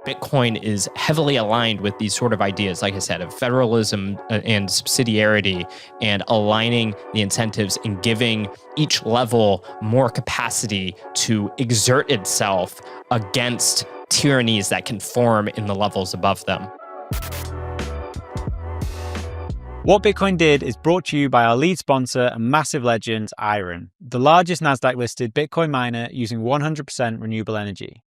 Bitcoin is heavily aligned with these sort of ideas, like I said, of federalism and subsidiarity, and aligning the incentives and giving each level more capacity to exert itself against tyrannies that can form in the levels above them. What Bitcoin did is brought to you by our lead sponsor and massive legend, Iron, the largest NASDAQ-listed Bitcoin miner using 100% renewable energy.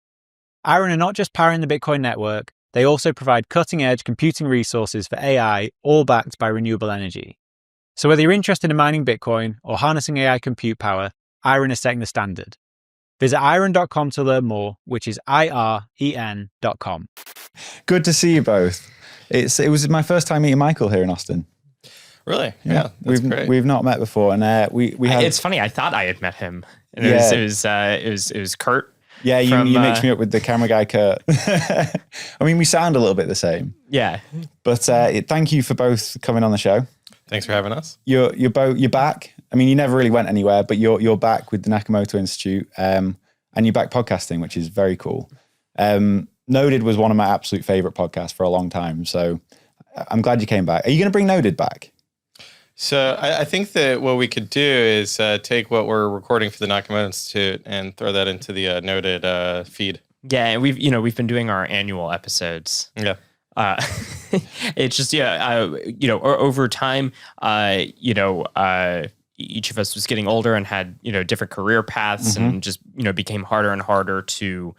Iron are not just powering the Bitcoin network, they also provide cutting-edge computing resources for AI, all backed by renewable energy. So whether you're interested in mining Bitcoin or harnessing AI compute power, Iron is setting the standard. Visit iron.com to learn more, which is IREN.com. Good to see you both. It was my first time meeting Michael here in Austin. Really? Yeah, that's great. We've not met before, and we had. It's funny. I thought I had met him, and it was Kurt. Yeah, you mixed me up with the camera guy, Kurt. I mean, we sound a little bit the same. Yeah. But thank you for both coming on the show. Thanks for having us. You're back. I mean, you never really went anywhere, but you're back with the Nakamoto Institute, and you're back podcasting, which is very cool. Noded was one of my absolute favorite podcasts for a long time, so I'm glad you came back. Are you going to bring Noded back? So I think that what we could do is take what we're recording for the Nakamoto Institute and throw that into the Noded feed. Yeah, and we've been doing our annual episodes. Yeah. It's just over time, each of us was getting older and had different career paths, and just became harder and harder to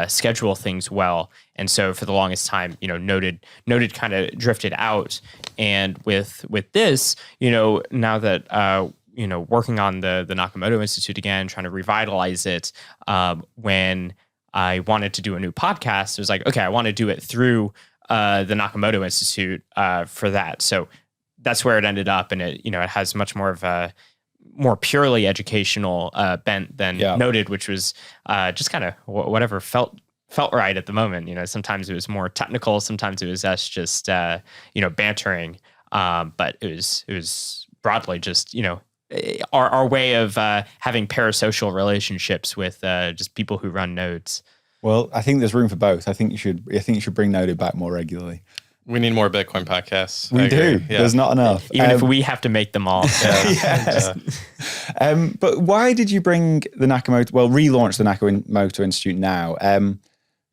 schedule things well. And so for the longest time, Noded kind of drifted out. And with this, now that working on the Nakamoto Institute again, trying to revitalize it, when I wanted to do a new podcast, it was like, okay, I want to do it through the Nakamoto Institute for that. So that's where it ended up, and it has much more of a more purely educational bent than Noded, which was just kind of whatever felt right at the moment. Sometimes it was more technical, sometimes it was us just bantering, but it was broadly just our way of having parasocial relationships with just people who run nodes. Well, I think there's room for both. I think you should bring Noded back more regularly. We need more Bitcoin podcasts. We do. Yeah. There's not enough. Even if we have to make them all. But why did you bring the Nakamoto, relaunch the Nakamoto Institute now?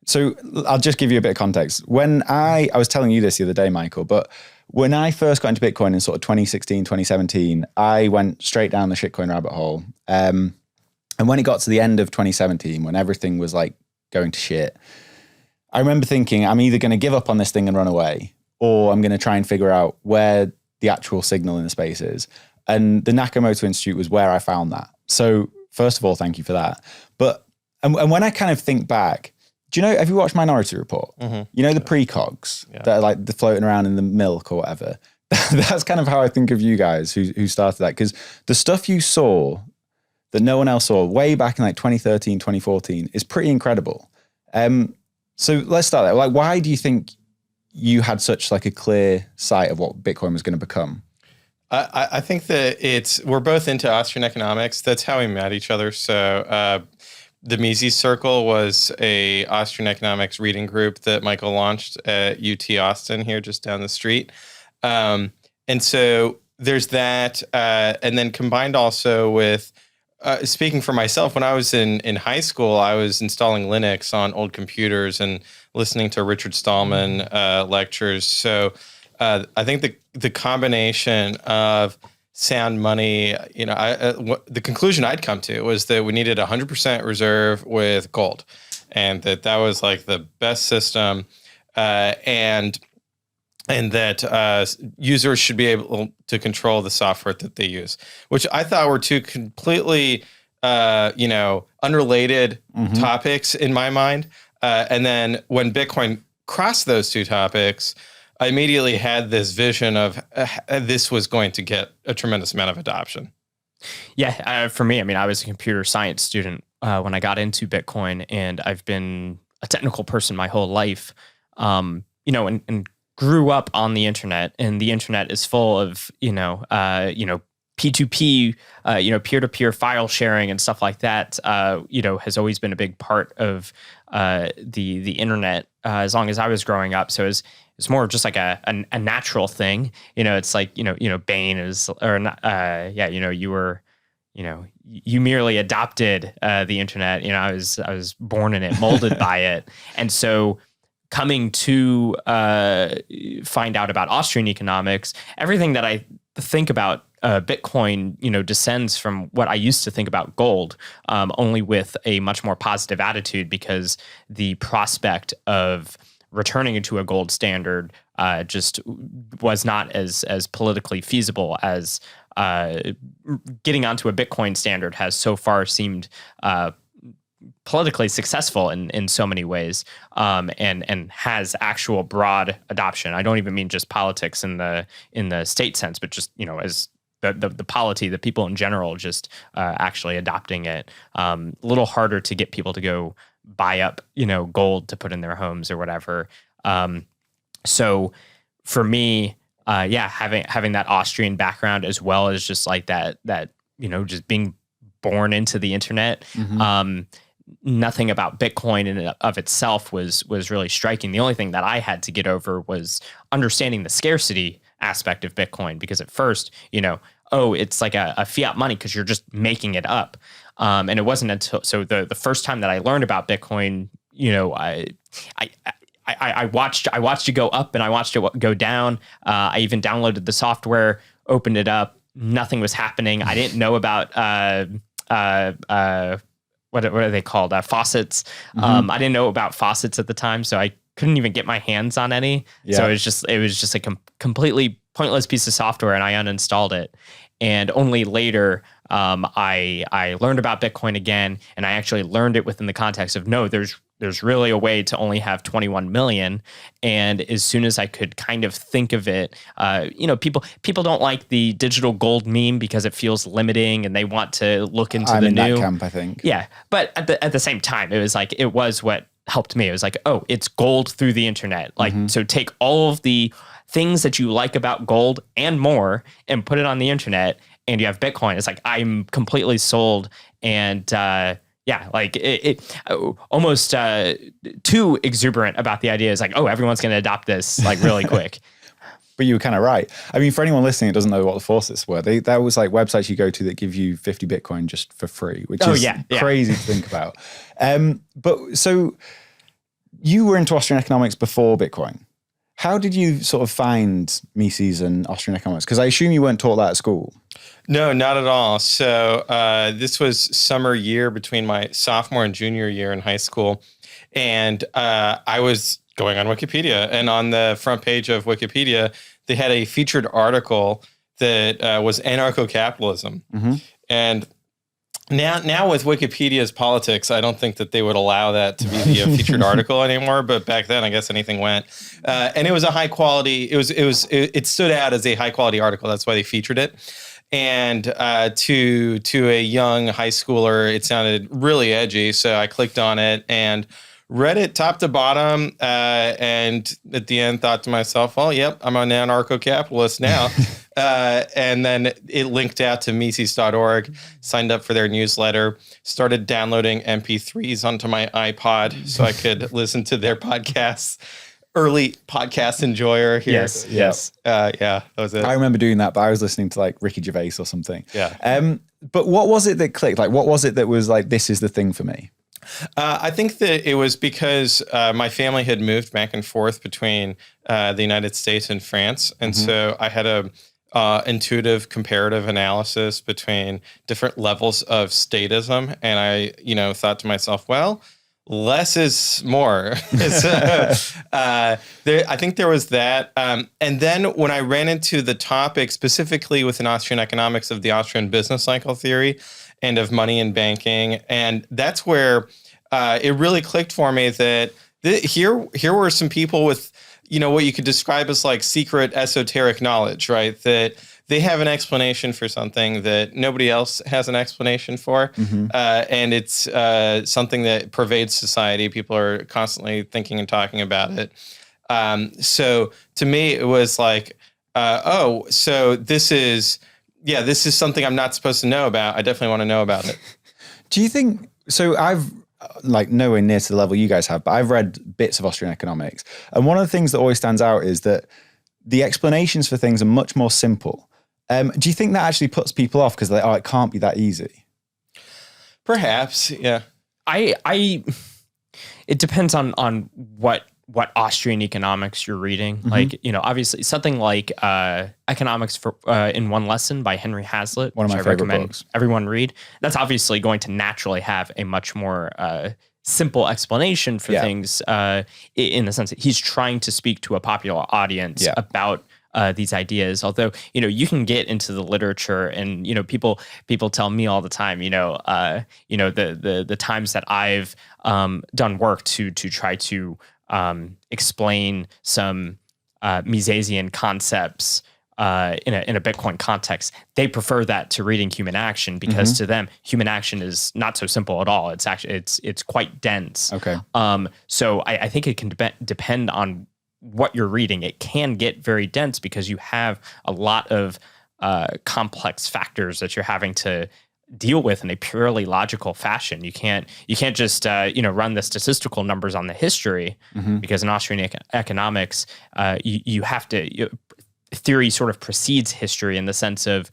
So I'll just give you a bit of context. When I was telling you this the other day, Michael, but when I first got into Bitcoin in sort of 2016, 2017, I went straight down the shitcoin rabbit hole. And when it got to the end of 2017, when everything was like going to shit, I remember thinking, I'm either going to give up on this thing and run away, or I'm going to try and figure out where the actual signal in the space is. And the Nakamoto Institute was where I found that. So first of all, thank you for that. But and when I kind of think back, have you watched Minority Report? Mm-hmm. The precogs that are like floating around in the milk or whatever. That's kind of how I think of you guys who started that. Because the stuff you saw that no one else saw way back in like 2013, 2014 is pretty incredible. So let's start there. Like, why do you think you had such like a clear sight of what Bitcoin was going to become? I think that we're both into Austrian economics. That's how we met each other. So the Mises Circle was a Austrian economics reading group that Michael launched at UT Austin here just down the street. And so there's that. And then combined also with speaking for myself, when I was in high school, I was installing Linux on old computers and listening to Richard Stallman lectures. So I think the combination of sound money, the conclusion I'd come to was that we needed 100% reserve with gold, and that was like the best system, and that users should be able to control the software that they use, which I thought were two completely, unrelated topics in my mind. And then when Bitcoin crossed those two topics, I immediately had this vision of this was going to get a tremendous amount of adoption. Yeah, for me, I was a computer science student when I got into Bitcoin, and I've been a technical person my whole life, and grew up on the internet, and the internet is full of, P2P, peer-to-peer file sharing and stuff like that, has always been a big part of the internet as long as I was growing up. So it's more of just like a natural thing. It's like, Bain is, or not, you merely adopted the internet. I was born in it, molded by it. And so coming to find out about Austrian economics, everything that I think about Bitcoin, descends from what I used to think about gold, only with a much more positive attitude, because the prospect of returning into a gold standard just was not as politically feasible as getting onto a Bitcoin standard has so far seemed politically successful in so many ways, and has actual broad adoption. I don't even mean just politics in the state sense, but just as the polity, the people in general, just actually adopting it. A little harder to get people to go buy up gold to put in their homes or whatever. So for me, having that Austrian background, as well as just like that just being born into the internet. Nothing about Bitcoin in and of itself was really striking. The only thing that I had to get over was understanding the scarcity aspect of Bitcoin, because at first, it's like a fiat money because you're just making it up. And it wasn't until the first time that I learned about Bitcoin, I watched it go up and I watched it go down. I even downloaded the software, opened it up. Nothing was happening. I didn't know about what are they called? Faucets. I didn't know about faucets at the time, so I couldn't even get my hands on any. Yeah. So it was just a completely pointless piece of software, and I uninstalled it. And only later, I learned about Bitcoin again, and I actually learned it within the context of, no, there's really a way to only have 21 million. And as soon as I could kind of think of it, people don't like the digital gold meme because it feels limiting, and they want to look into the new. I'm in that camp, I think. Yeah, but at the same time, it was what helped me. It was like, oh, it's gold through the internet. Like, so take all of the things that you like about gold and more and put it on the internet, and you have Bitcoin. It's like, I'm completely sold. And it almost too exuberant about the idea. Is like, oh, everyone's going to adopt this like really quick. But you were kind of right. I mean, for anyone listening that doesn't know what the faucets were, that was like websites you go to that give you 50 Bitcoin just for free, which is crazy to think about. But so you were into Austrian economics before Bitcoin. How did you sort of find Mises and Austrian economics? Because I assume you weren't taught that at school. No, not at all. So this was summer year between my sophomore and junior year in high school. And I was going on Wikipedia. And on the front page of Wikipedia, they had a featured article that was anarcho-capitalism. And now with Wikipedia's politics, I don't think that they would allow that to be the featured article anymore. But back then, I guess anything went. And it was a high quality. It stood out as a high quality article. That's why they featured it. And to a young high schooler, it sounded really edgy. So I clicked on it and read it top to bottom. And at the end, thought to myself, well, yep, I'm an anarcho-capitalist now. And then it linked out to Mises.org, signed up for their newsletter, started downloading MP3s onto my iPod so I could listen to their podcasts. Early podcast enjoyer here. Yes. That was it. I remember doing that, but I was listening to like Ricky Gervais or something. Yeah. But what was it that clicked? Like, what was it that was like, this is the thing for me? I think that it was because my family had moved back and forth between the United States and France. And so I had a intuitive comparative analysis between different levels of statism. And I, thought to myself, well, less is more. I think there was that. And then when I ran into the topic specifically within Austrian economics of the Austrian business cycle theory and of money and banking, and that's where it really clicked for me that here were some people with, what you could describe as like secret esoteric knowledge, right? That they have an explanation for something that nobody else has an explanation for. And it's something that pervades society. People are constantly thinking and talking about it. So to me, it was like, so this is yeah, this is something I'm not supposed to know about. I definitely want to know about it. Do you think so? I've like nowhere near to the level you guys have, but I've read bits of Austrian economics, and one of the things that always stands out is that the explanations for things are much more simple. Do you think that actually puts people off because it can't be that easy? Perhaps, yeah. It depends on what Austrian economics you're reading. Like, obviously something like Economics for in One Lesson by Henry Hazlitt, one of my favorite books. Everyone read. That's obviously going to naturally have a much more simple explanation for things in the sense that he's trying to speak to a popular audience about these ideas. Although, you can get into the literature and, people tell me all the time, the times that I've done work to try to explain some Misesian concepts in a Bitcoin context, they prefer that to reading human action because to them, human action is not so simple at all. It's actually it's quite dense. Okay. So I think it can depend on what you're reading. It can get very dense because you have a lot of complex factors that you're having to deal with in a purely logical fashion. You can't just run the statistical numbers on the history because in Austrian economics you have to theory sort of precedes history in the sense of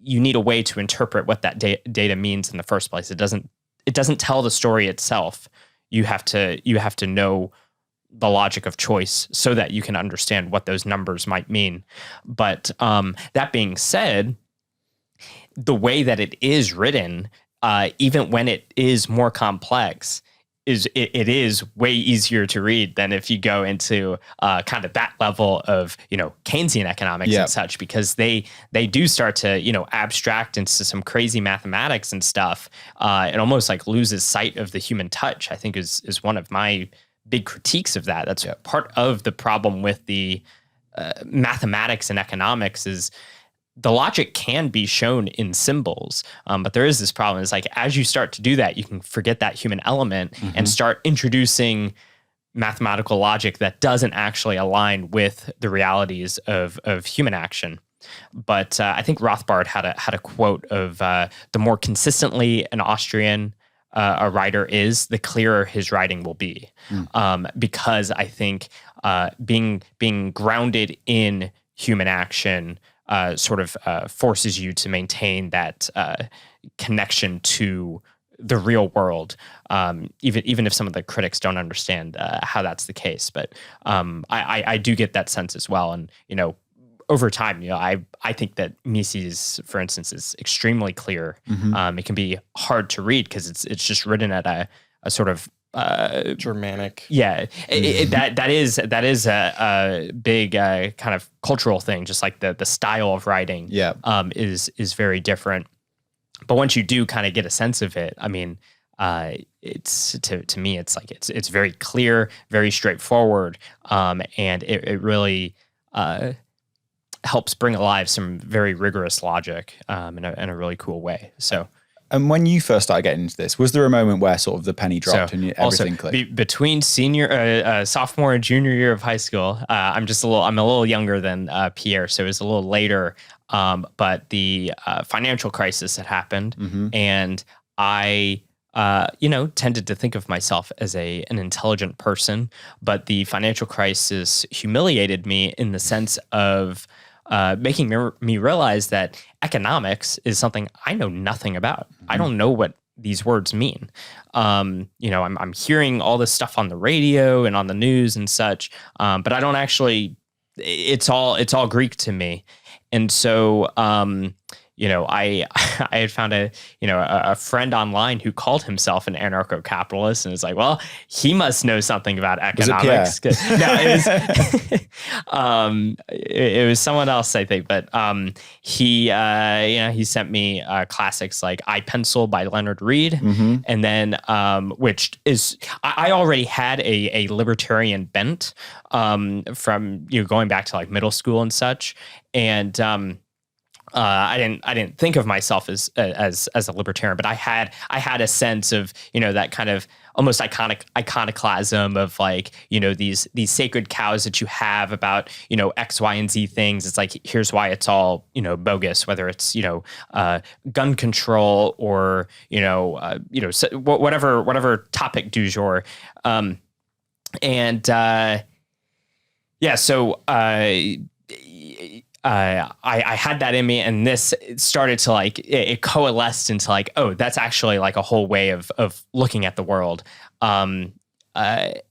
you need a way to interpret what that data means in the first place. It doesn't tell the story itself. You have to know the logic of choice so that you can understand what those numbers might mean. But that being said, the way that it is written, even when it is more complex, it is way easier to read than if you go into kind of that level of Keynesian economics and such, because they do start to abstract into some crazy mathematics and stuff. It almost like loses sight of the human touch, I think is one of my big critiques of that. That's part of the problem with the mathematics and economics is the logic can be shown in symbols, but there is this problem. It's like as you start to do that, you can forget that human element and start introducing mathematical logic that doesn't actually align with the realities of human action. But I think Rothbard had a quote of the more consistently an Austrian a writer is, the clearer his writing will be, because I think being grounded in human action sort of forces you to maintain that connection to the real world, even if some of the critics don't understand how that's the case. But I do get that sense as well. And, over time, I think that Mises, for instance, is extremely clear. It can be hard to read because it's just written at a sort of Germanic. Yeah, that is a big kind of cultural thing. Just like the style of writing, is very different. But once you do kind of get a sense of it, I mean, it's to me, it's like it's very clear, very straightforward, and it really helps bring alive some very rigorous logic in a really cool way. So. And when you first started getting into this, was there a moment where sort of the penny dropped and everything clicked? Between sophomore and junior year of high school, I'm a little younger than Pierre, so it was a little later. But the financial crisis had happened, and I, tended to think of myself as an intelligent person. But the financial crisis humiliated me in the sense of making me realize that economics is something I know nothing about. I don't know what these words mean. I'm hearing all this stuff on the radio and on the news and such, but I don't actually. It's all Greek to me, and so I had found a friend online who called himself an anarcho-capitalist, and it's like, well, he must know something about economics. It was someone else, I think, but he sent me classics like I Pencil by Leonard Read, and then which is I already had a libertarian bent from going back to like middle school and such, and I didn't think of myself as a libertarian, but I had a sense of, that kind of almost iconoclasm of like, these sacred cows that you have about, X, Y, and Z things. It's like, here's why it's all, bogus, whether it's, gun control or, whatever topic du jour. So I had that in me, and this started to like, it coalesced into like, oh, that's actually like a whole way of looking at the world. And I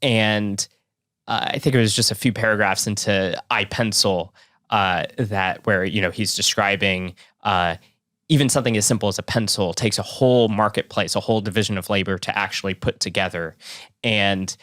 think it was just a few paragraphs into iPencil where he's describing even something as simple as a pencil takes a whole marketplace, a whole division of labor to actually put together. And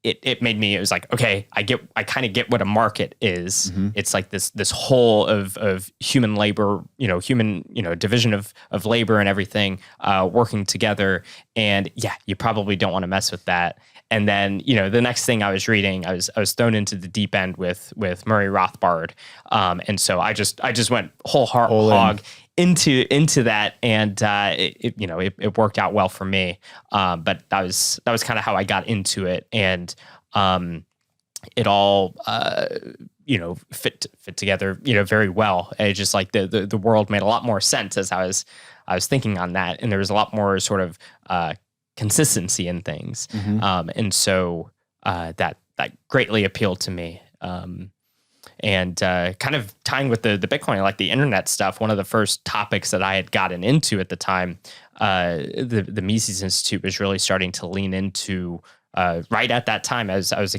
it made me, it was like, okay, I kind of get what a market is. Mm-hmm. It's like this whole of human labor, division of labor and everything working together. And yeah, you probably don't want to mess with that. And then, the next thing I was reading, I was thrown into the deep end with Murray Rothbard. And so I just went whole hog into that, and it worked out well for me. But that was kind of how I got into it, and it all fit together very well. It just like the world made a lot more sense as I was thinking on that, and there was a lot more sort of consistency in things. Mm-hmm. And so that greatly appealed to me. And kind of tying with the Bitcoin, like the internet stuff, one of the first topics that I had gotten into at the time, the Mises Institute was really starting to lean into right at that time as I was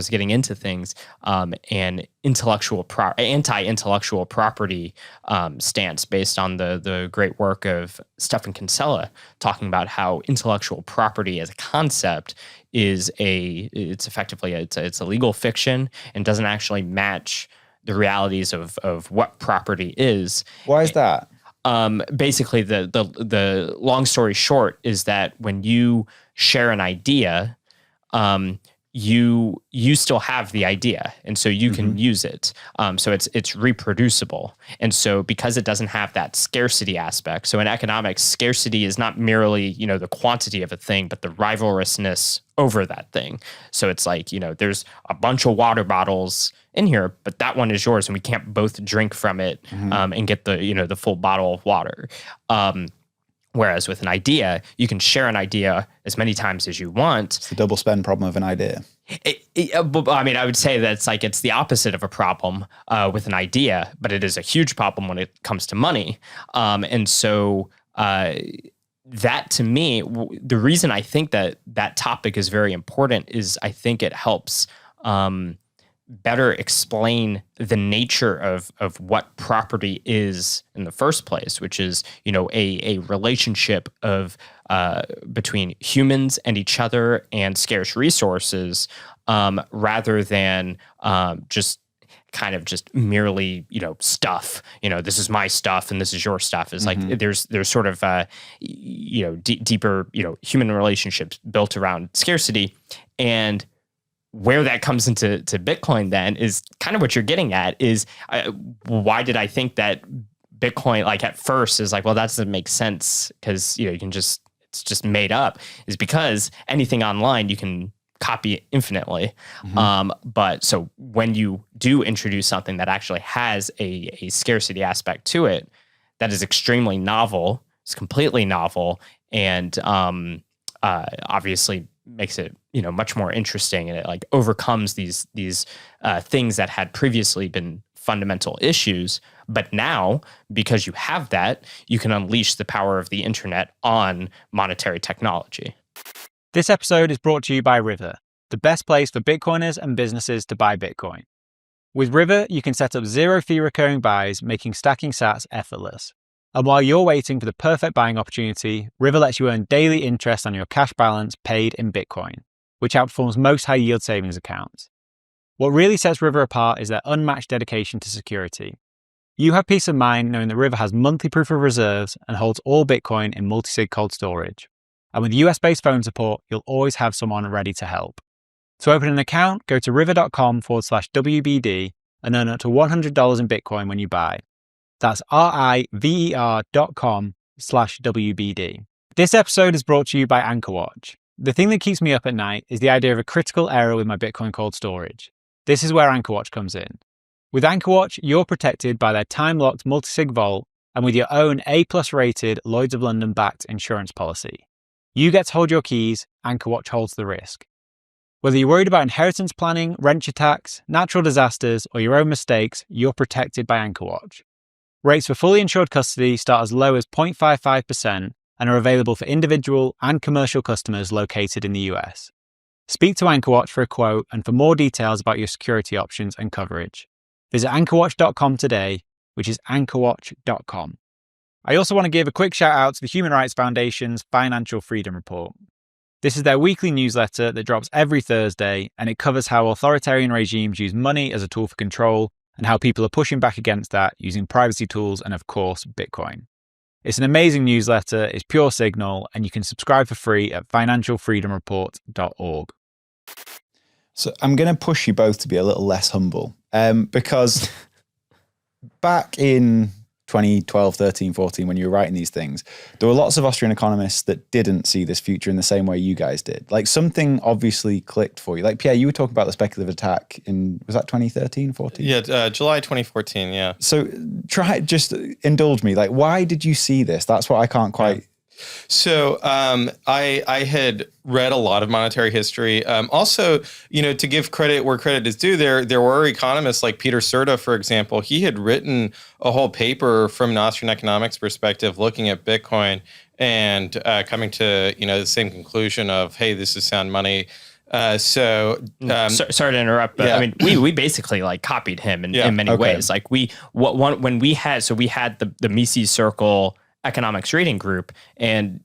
getting into things, and anti-intellectual property stance based on the great work of Stephan Kinsella, talking about how intellectual property as a concept it's effectively a legal fiction and doesn't actually match the realities of what property is. Why is that? Basically, the long story short is that when you share an idea, you still have the idea, and so you can use it. So it's reproducible. And so because it doesn't have that scarcity aspect, so in economics, scarcity is not merely, the quantity of a thing, but the rivalrousness over that thing. So it's like, there's a bunch of water bottles in here, but that one is yours and we can't both drink from it, and get the full bottle of water. Whereas with an idea, you can share an idea as many times as you want. It's the double spend problem of an idea. I would say that it's the opposite of a problem with an idea, but it is a huge problem when it comes to money. And so that to me, the reason I think that topic is very important is I think it helps better explain the nature of what property is in the first place, which is, a relationship of between humans and each other and scarce resources, rather than just merely, stuff, this is my stuff and this is your stuff. It's like there's sort of deeper, human relationships built around scarcity. And where that comes into Bitcoin then is kind of what you're getting at is why did I think that Bitcoin, like at first, is like, well, that doesn't make sense because, it's just made up, is because anything online you can copy infinitely. But so when you do introduce something that actually has a scarcity aspect to it, that is extremely novel, it's completely novel, and obviously makes it much more interesting, and it like overcomes these things that had previously been fundamental issues. But now, because you have that, you can unleash the power of the internet on monetary technology. This episode is brought to you by River, the best place for Bitcoiners and businesses to buy Bitcoin. With River, you can set up zero-fee recurring buys, making stacking sats effortless. And while you're waiting for the perfect buying opportunity, River lets you earn daily interest on your cash balance paid in Bitcoin, which outperforms most high-yield savings accounts. What really sets River apart is their unmatched dedication to security. You have peace of mind knowing that River has monthly proof of reserves and holds all Bitcoin in multi-sig cold storage. And with US-based phone support, you'll always have someone ready to help. To open an account, go to river.com/WBD and earn up to $100 in Bitcoin when you buy. That's river.com/WBD. This episode is brought to you by AnchorWatch. The thing that keeps me up at night is the idea of a critical error with my Bitcoin cold storage. This is where AnchorWatch comes in. With AnchorWatch, you're protected by their time-locked multi-sig vault and with your own A+ rated Lloyds of London backed insurance policy. You get to hold your keys, AnchorWatch holds the risk. Whether you're worried about inheritance planning, rent attacks, natural disasters, or your own mistakes, you're protected by AnchorWatch. Rates for fully insured custody start as low as 0.55% and are available for individual and commercial customers located in the US. Speak to AnchorWatch for a quote and for more details about your security options and coverage. Visit anchorwatch.com today, which is anchorwatch.com. I also want to give a quick shout out to the Human Rights Foundation's Financial Freedom Report. This is their weekly newsletter that drops every Thursday, and it covers how authoritarian regimes use money as a tool for control and how people are pushing back against that using privacy tools and, of course, Bitcoin. It's an amazing newsletter, it's pure signal, and you can subscribe for free at financialfreedomreport.org. So I'm going to push you both to be a little less humble because back in 2012, 13, 14, when you were writing these things, there were lots of Austrian economists that didn't see this future in the same way you guys did. Like something obviously clicked for you. Like Pierre, you were talking about the speculative attack was that 2013, 14? Yeah, July 2014, yeah. So just indulge me. Like, why did you see this? That's what I can't quite... So I had read a lot of monetary history. Also, to give credit where credit is due, there were economists like Peter Serta, for example. He had written a whole paper from an Austrian economics perspective looking at Bitcoin and coming to the same conclusion of, hey, this is sound money. Sorry to interrupt, but yeah. I mean, we basically like copied him in many ways. Like when we had the Mises Circle economics reading group, and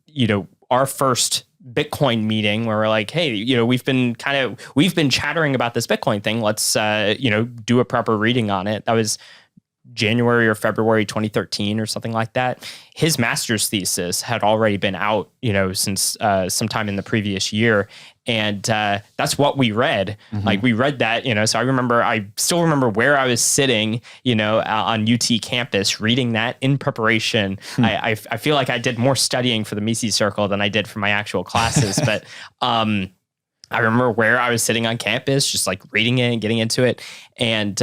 our first Bitcoin meeting where we're like, hey, we've been chattering about this Bitcoin thing. Let's do a proper reading on it. That was January or February 2013 or something like that. His master's thesis had already been out, since sometime in the previous year. And that's what we read. Mm-hmm. Like we read that, so I still remember where I was sitting, on UT campus reading that in preparation. I feel like I did more studying for the Mises Circle than I did for my actual classes. But I remember where I was sitting on campus, just like reading it and getting into it. And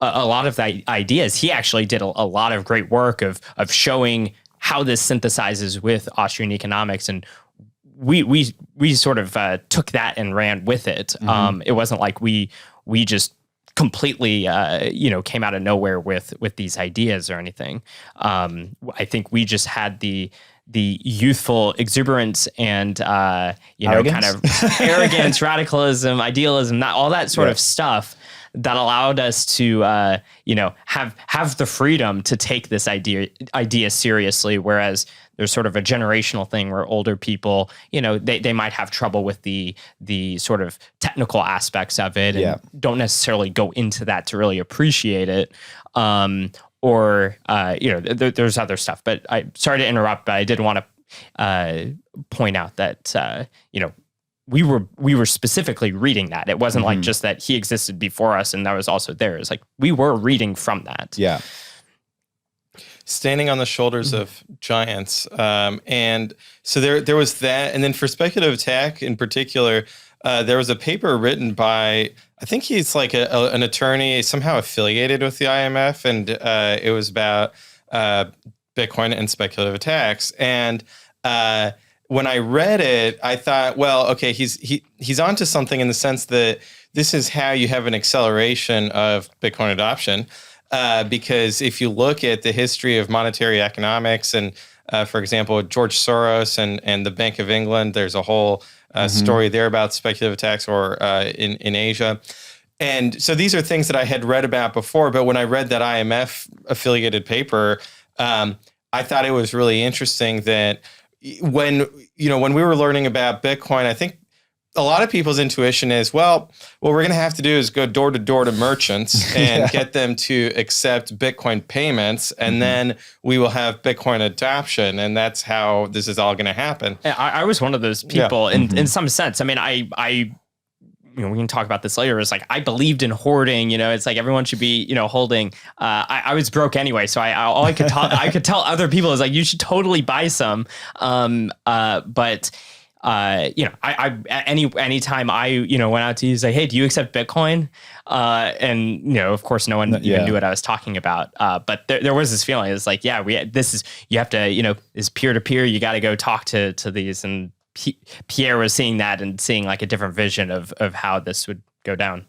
a lot of the ideas, he actually did a lot of great work of showing how this synthesizes with Austrian economics. And we sort of took that and ran with it. Mm-hmm. It wasn't like we just completely came out of nowhere with these ideas or anything. I think we just had the youthful exuberance and arrogance? Kind of arrogance, radicalism, idealism, all that sort of stuff that allowed us to have the freedom to take this idea seriously, whereas there's sort of a generational thing where older people, they might have trouble with the sort of technical aspects of it and don't necessarily go into that to really appreciate it. There's other stuff. But sorry to interrupt, but I did want to point out that we were specifically reading that. It wasn't like just that he existed before us and that was also there. It's like we were reading from that. Yeah. Standing on the shoulders of giants. And so there was that. And then for speculative attack in particular, there was a paper written by, I think he's like an attorney somehow affiliated with the IMF. And it was about Bitcoin and speculative attacks. And when I read it, I thought, well, okay, he's onto something in the sense that this is how you have an acceleration of Bitcoin adoption. Because if you look at the history of monetary economics and, for example, George Soros and the Bank of England, there's a whole story there about speculative attacks or in Asia. And so these are things that I had read about before. But when I read that IMF affiliated paper, I thought it was really interesting that when we were learning about Bitcoin, I think a lot of people's intuition is, well, what we're going to have to do is go door to door to merchants and get them to accept Bitcoin payments, and then we will have Bitcoin adoption, and that's how this is all going to happen. I was one of those people in some sense. I mean, I we can talk about this later. It's like I believed in hoarding. It's like everyone should be holding. I was broke anyway, so all I could I could tell other people is like you should totally buy some. But anytime I went out to say, hey, do you accept Bitcoin? And of course, no one even knew what I was talking about. But there was this feeling. It's like, you have to is peer to peer. You got to go talk to these. And Pierre was seeing that and seeing like a different vision of how this would go down.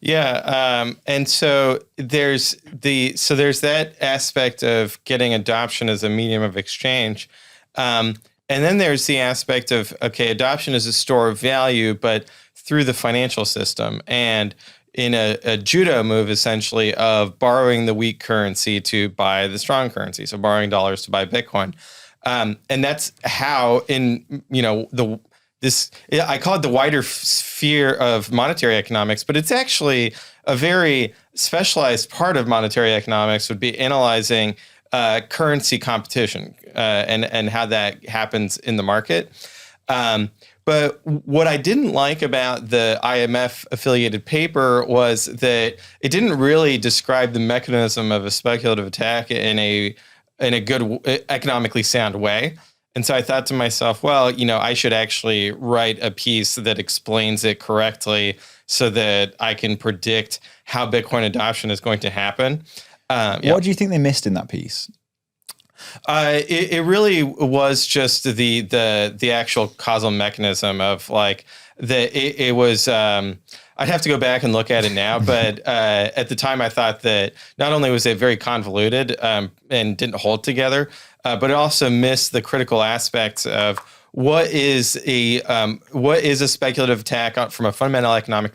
Yeah, and so there's that aspect of getting adoption as a medium of exchange. And then there's the aspect of, okay, adoption is a store of value, but through the financial system. And in a judo move, essentially, of borrowing the weak currency to buy the strong currency. So borrowing dollars to buy Bitcoin. And that's how I call it the wider sphere of monetary economics, but it's actually a very specialized part of monetary economics would be analyzing currency competition and how that happens in the market. But what I didn't like about the IMF affiliated paper was that it didn't really describe the mechanism of a speculative attack in a good economically sound way. And so I thought to myself, well, I should actually write a piece that explains it correctly so that I can predict how Bitcoin adoption is going to happen. What do you think they missed in that piece? It really was just the actual causal mechanism of like it was. I'd have to go back and look at it now, but at the time I thought that not only was it very convoluted and didn't hold together, but it also missed the critical aspects of what is a speculative attack from a fundamental economic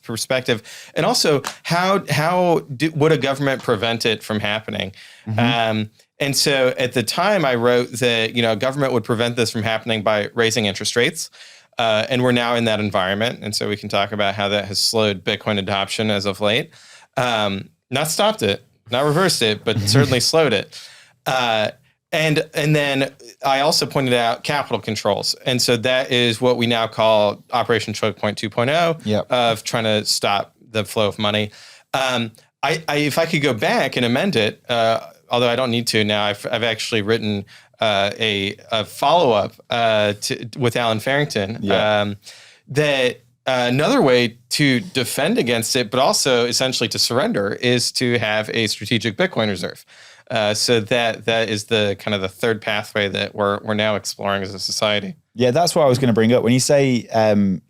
perspective, and also how would a government prevent it from happening? Mm-hmm. And so at the time I wrote that government would prevent this from happening by raising interest rates, and we're now in that environment, and so we can talk about how that has slowed Bitcoin adoption as of late. Not stopped it, not reversed it, but certainly slowed it. And then I also pointed out capital controls. And so that is what we now call Operation Choke Point 2.0 of trying to stop the flow of money. If I could go back and amend it, although I don't need to now, I've actually written a follow-up with Alan Farrington that another way to defend against it, but also essentially to surrender, is to have a strategic Bitcoin reserve. So that is the kind of the third pathway that we're now exploring as a society. Yeah, that's what I was going to bring up. When you say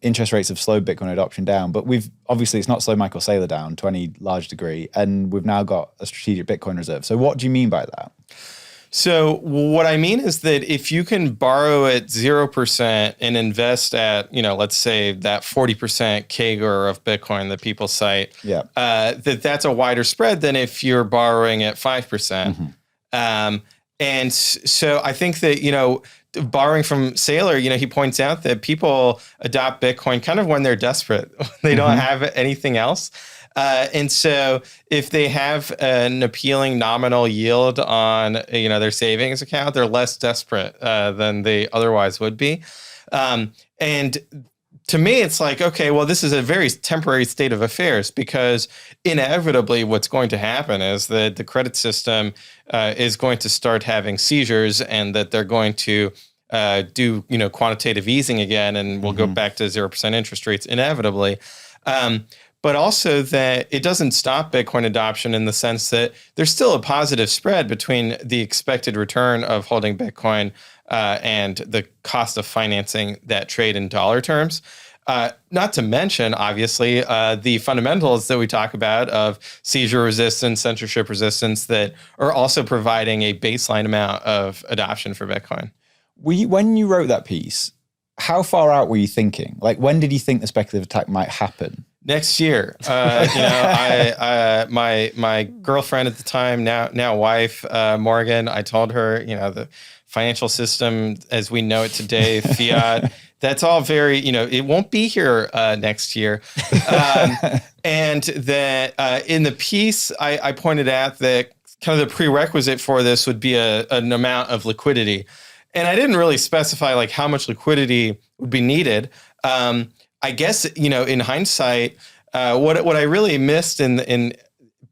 interest rates have slowed Bitcoin adoption down, but it's not slowed Michael Saylor down to any large degree, and we've now got a strategic Bitcoin reserve. So what do you mean by that? So what I mean is that if you can borrow at 0% and invest at, let's say that 40% CAGR of Bitcoin that people cite, that's a wider spread than if you're borrowing at 5%. Mm-hmm. And so I think that, borrowing from Saylor, he points out that people adopt Bitcoin kind of when they're desperate. They don't have anything else. And so if they have an appealing nominal yield on, their savings account, they're less desperate than they otherwise would be. And to me, it's like, okay, well, this is a very temporary state of affairs, because inevitably what's going to happen is that the credit system is going to start having seizures, and that they're going to do, quantitative easing again, and we'll go back to 0% interest rates inevitably. But also that it doesn't stop Bitcoin adoption in the sense that there's still a positive spread between the expected return of holding Bitcoin and the cost of financing that trade in dollar terms. Not to mention, obviously, the fundamentals that we talk about of seizure resistance, censorship resistance, that are also providing a baseline amount of adoption for Bitcoin. When you wrote that piece, how far out were you thinking? Like, when did you think the speculative attack might happen? Next year. My girlfriend at the time, now wife, Morgan, I told her, the financial system as we know it today, fiat, that's all very, it won't be here next year. And that in the piece, I pointed out that kind of the prerequisite for this would be an amount of liquidity. And I didn't really specify like how much liquidity would be needed. I guess, in hindsight, what I really missed in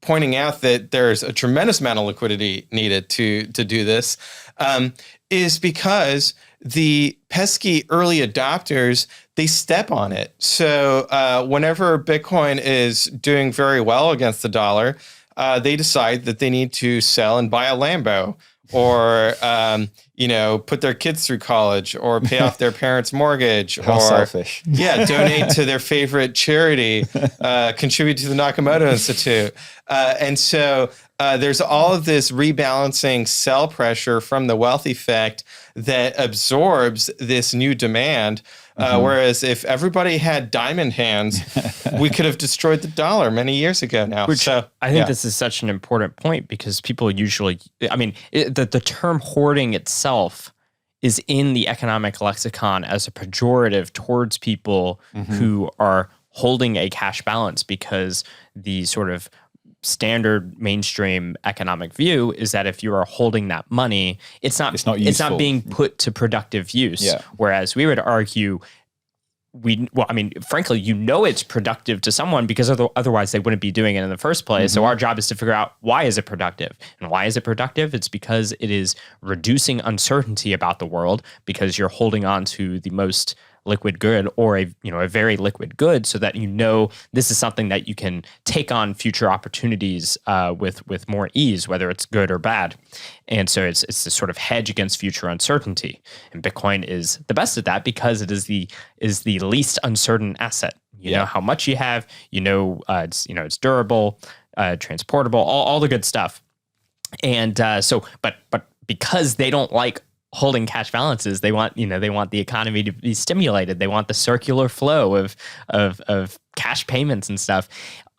pointing out that there's a tremendous amount of liquidity needed to do this is because the pesky early adopters, they step on it. So whenever Bitcoin is doing very well against the dollar, they decide that they need to sell and buy a Lambo, or put their kids through college, or pay off their parents' mortgage, How or selfish. donate to their favorite charity, contribute to the Nakamoto Institute. And so there's all of this rebalancing sell pressure from the wealth effect that absorbs this new demand. Whereas if everybody had diamond hands, we could have destroyed the dollar many years ago now. I think this is such an important point, because people usually, the term hoarding itself is in the economic lexicon as a pejorative towards people who are holding a cash balance, because the sort of standard mainstream economic view is that if you are holding that money, it's not being put to productive use. Yeah. Whereas we would argue, frankly, it's productive to someone, because otherwise they wouldn't be doing it in the first place. So our job is to figure out, why is it productive? And why is it productive? It's because it is reducing uncertainty about the world, because you're holding on to the most liquid good, or a very liquid good, so that this is something that you can take on future opportunities with more ease, whether it's good or bad. And so it's this sort of hedge against future uncertainty. And Bitcoin is the best at that, because it is the least uncertain asset. You know how much you have. It's durable, transportable, all the good stuff. And but because they don't like holding cash balances, they want the economy to be stimulated. They want the circular flow of cash payments and stuff.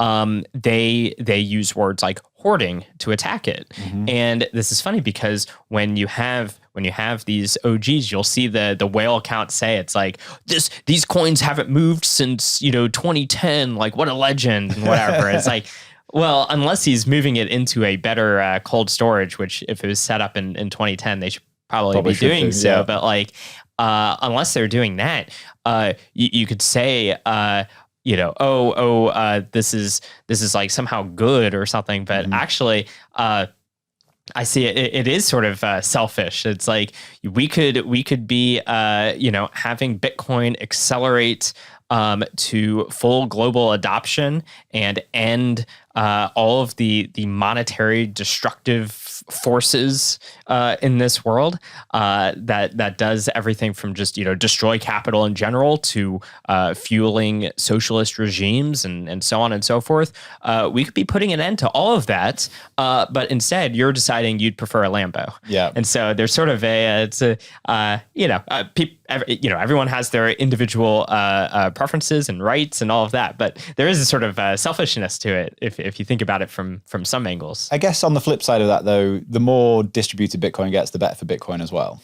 They use words like hoarding to attack it. And this is funny, because when you have these OGs, you'll see the whale account say it's like, these coins haven't moved since 2010. Like, what a legend, and whatever. It's like, well, unless he's moving it into a better cold storage, which if it was set up in 2010, they should probably be doing so. Yeah. But unless they're doing that, you could say, this is like somehow good or something. But actually, I see it is sort of selfish. It's like we could be having Bitcoin accelerate to full global adoption and end all of the monetary destructive forces in this world that does everything from just destroy capital in general to fueling socialist regimes and so on and so forth. We could be putting an end to all of that, but instead you're deciding you'd prefer a Lambo. Yeah, and so there's sort of everyone has their individual preferences and rights and all of that, but there is a sort of selfishness to it if you think about it from some angles. I guess on the flip side of that, though, the more distributed Bitcoin gets, the better for Bitcoin as well.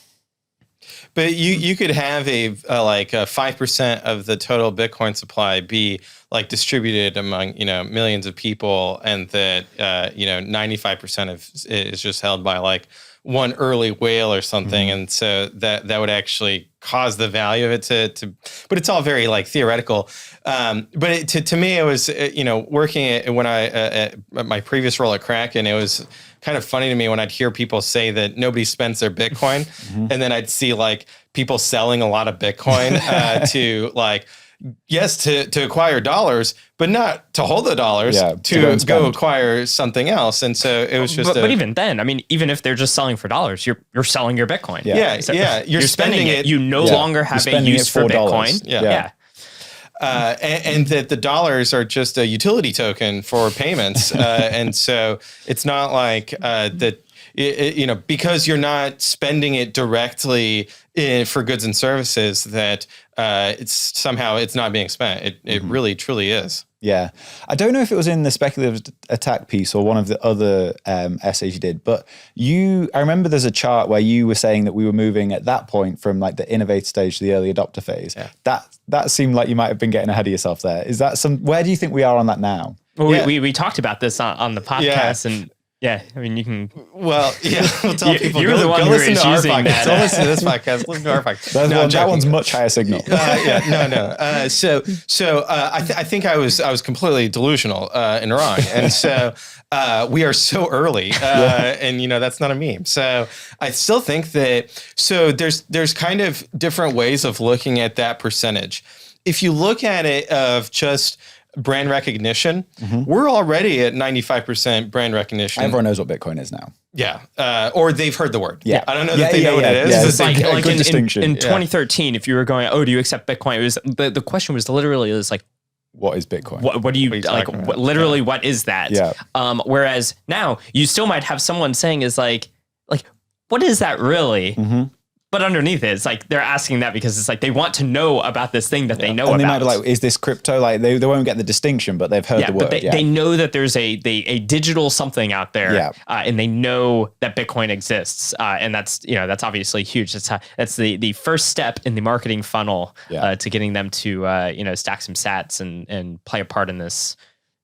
But you could have a 5% of the total Bitcoin supply be like distributed among millions of people, and that 95% is just held by like one early whale or something, and so that would actually cause the value of it to but it's all very like theoretical. But to me, it was working when at my previous role at Kraken, it was kind of funny to me when I'd hear people say that nobody spends their Bitcoin, and then I'd see like people selling a lot of Bitcoin to like, yes, to acquire dollars, but not to hold the dollars, to go acquire something else. And so it was just. But even then, I mean, even if they're just selling for dollars, you're selling your Bitcoin. You're spending it. You no longer have a use for Bitcoin. And that the dollars are just a utility token for payments, and so it's not like that. Because you're not spending it directly for goods and services, that it's not being spent. It really truly is. Yeah. I don't know if it was in the speculative attack piece or one of the other essays you did, but I remember there's a chart where you were saying that we were moving at that point from like the innovator stage to the early adopter phase. Yeah. That seemed like you might have been getting ahead of yourself there. Is that where do you think we are on that now? Well, we talked about this on the podcast, and Yeah, I mean, you can. Well, yeah, we'll tell people. You're the one go who listen is to our using podcast. that. Don't listen to this podcast. Listen to our podcast. That one's much higher signal. No. I think I was completely delusional and wrong, and so we are so early, and that's not a meme. So I still think that. So there's kind of different ways of looking at that percentage. If you look at it of just brand recognition, we're already at 95% brand recognition. Everyone knows what Bitcoin is now. Yeah. Or they've heard the word. Yeah. I don't know that they know what it is. Yeah, It's like good distinction. in 2013, if you were going, oh, do you accept Bitcoin? It was the question was literally like, what is Bitcoin? what do you like? Literally, what is that? Yeah. Whereas now you still might have someone saying is like, what is that really? But underneath it, it's like they're asking that because it's like they want to know about this thing that they know and about. they might be like, is this crypto? Like they won't get the distinction, but they've heard the word. But they know that there's a digital something out there, and they know that Bitcoin exists, and that's obviously huge. That's the first step in the marketing funnel to getting them to stack some sats and play a part in this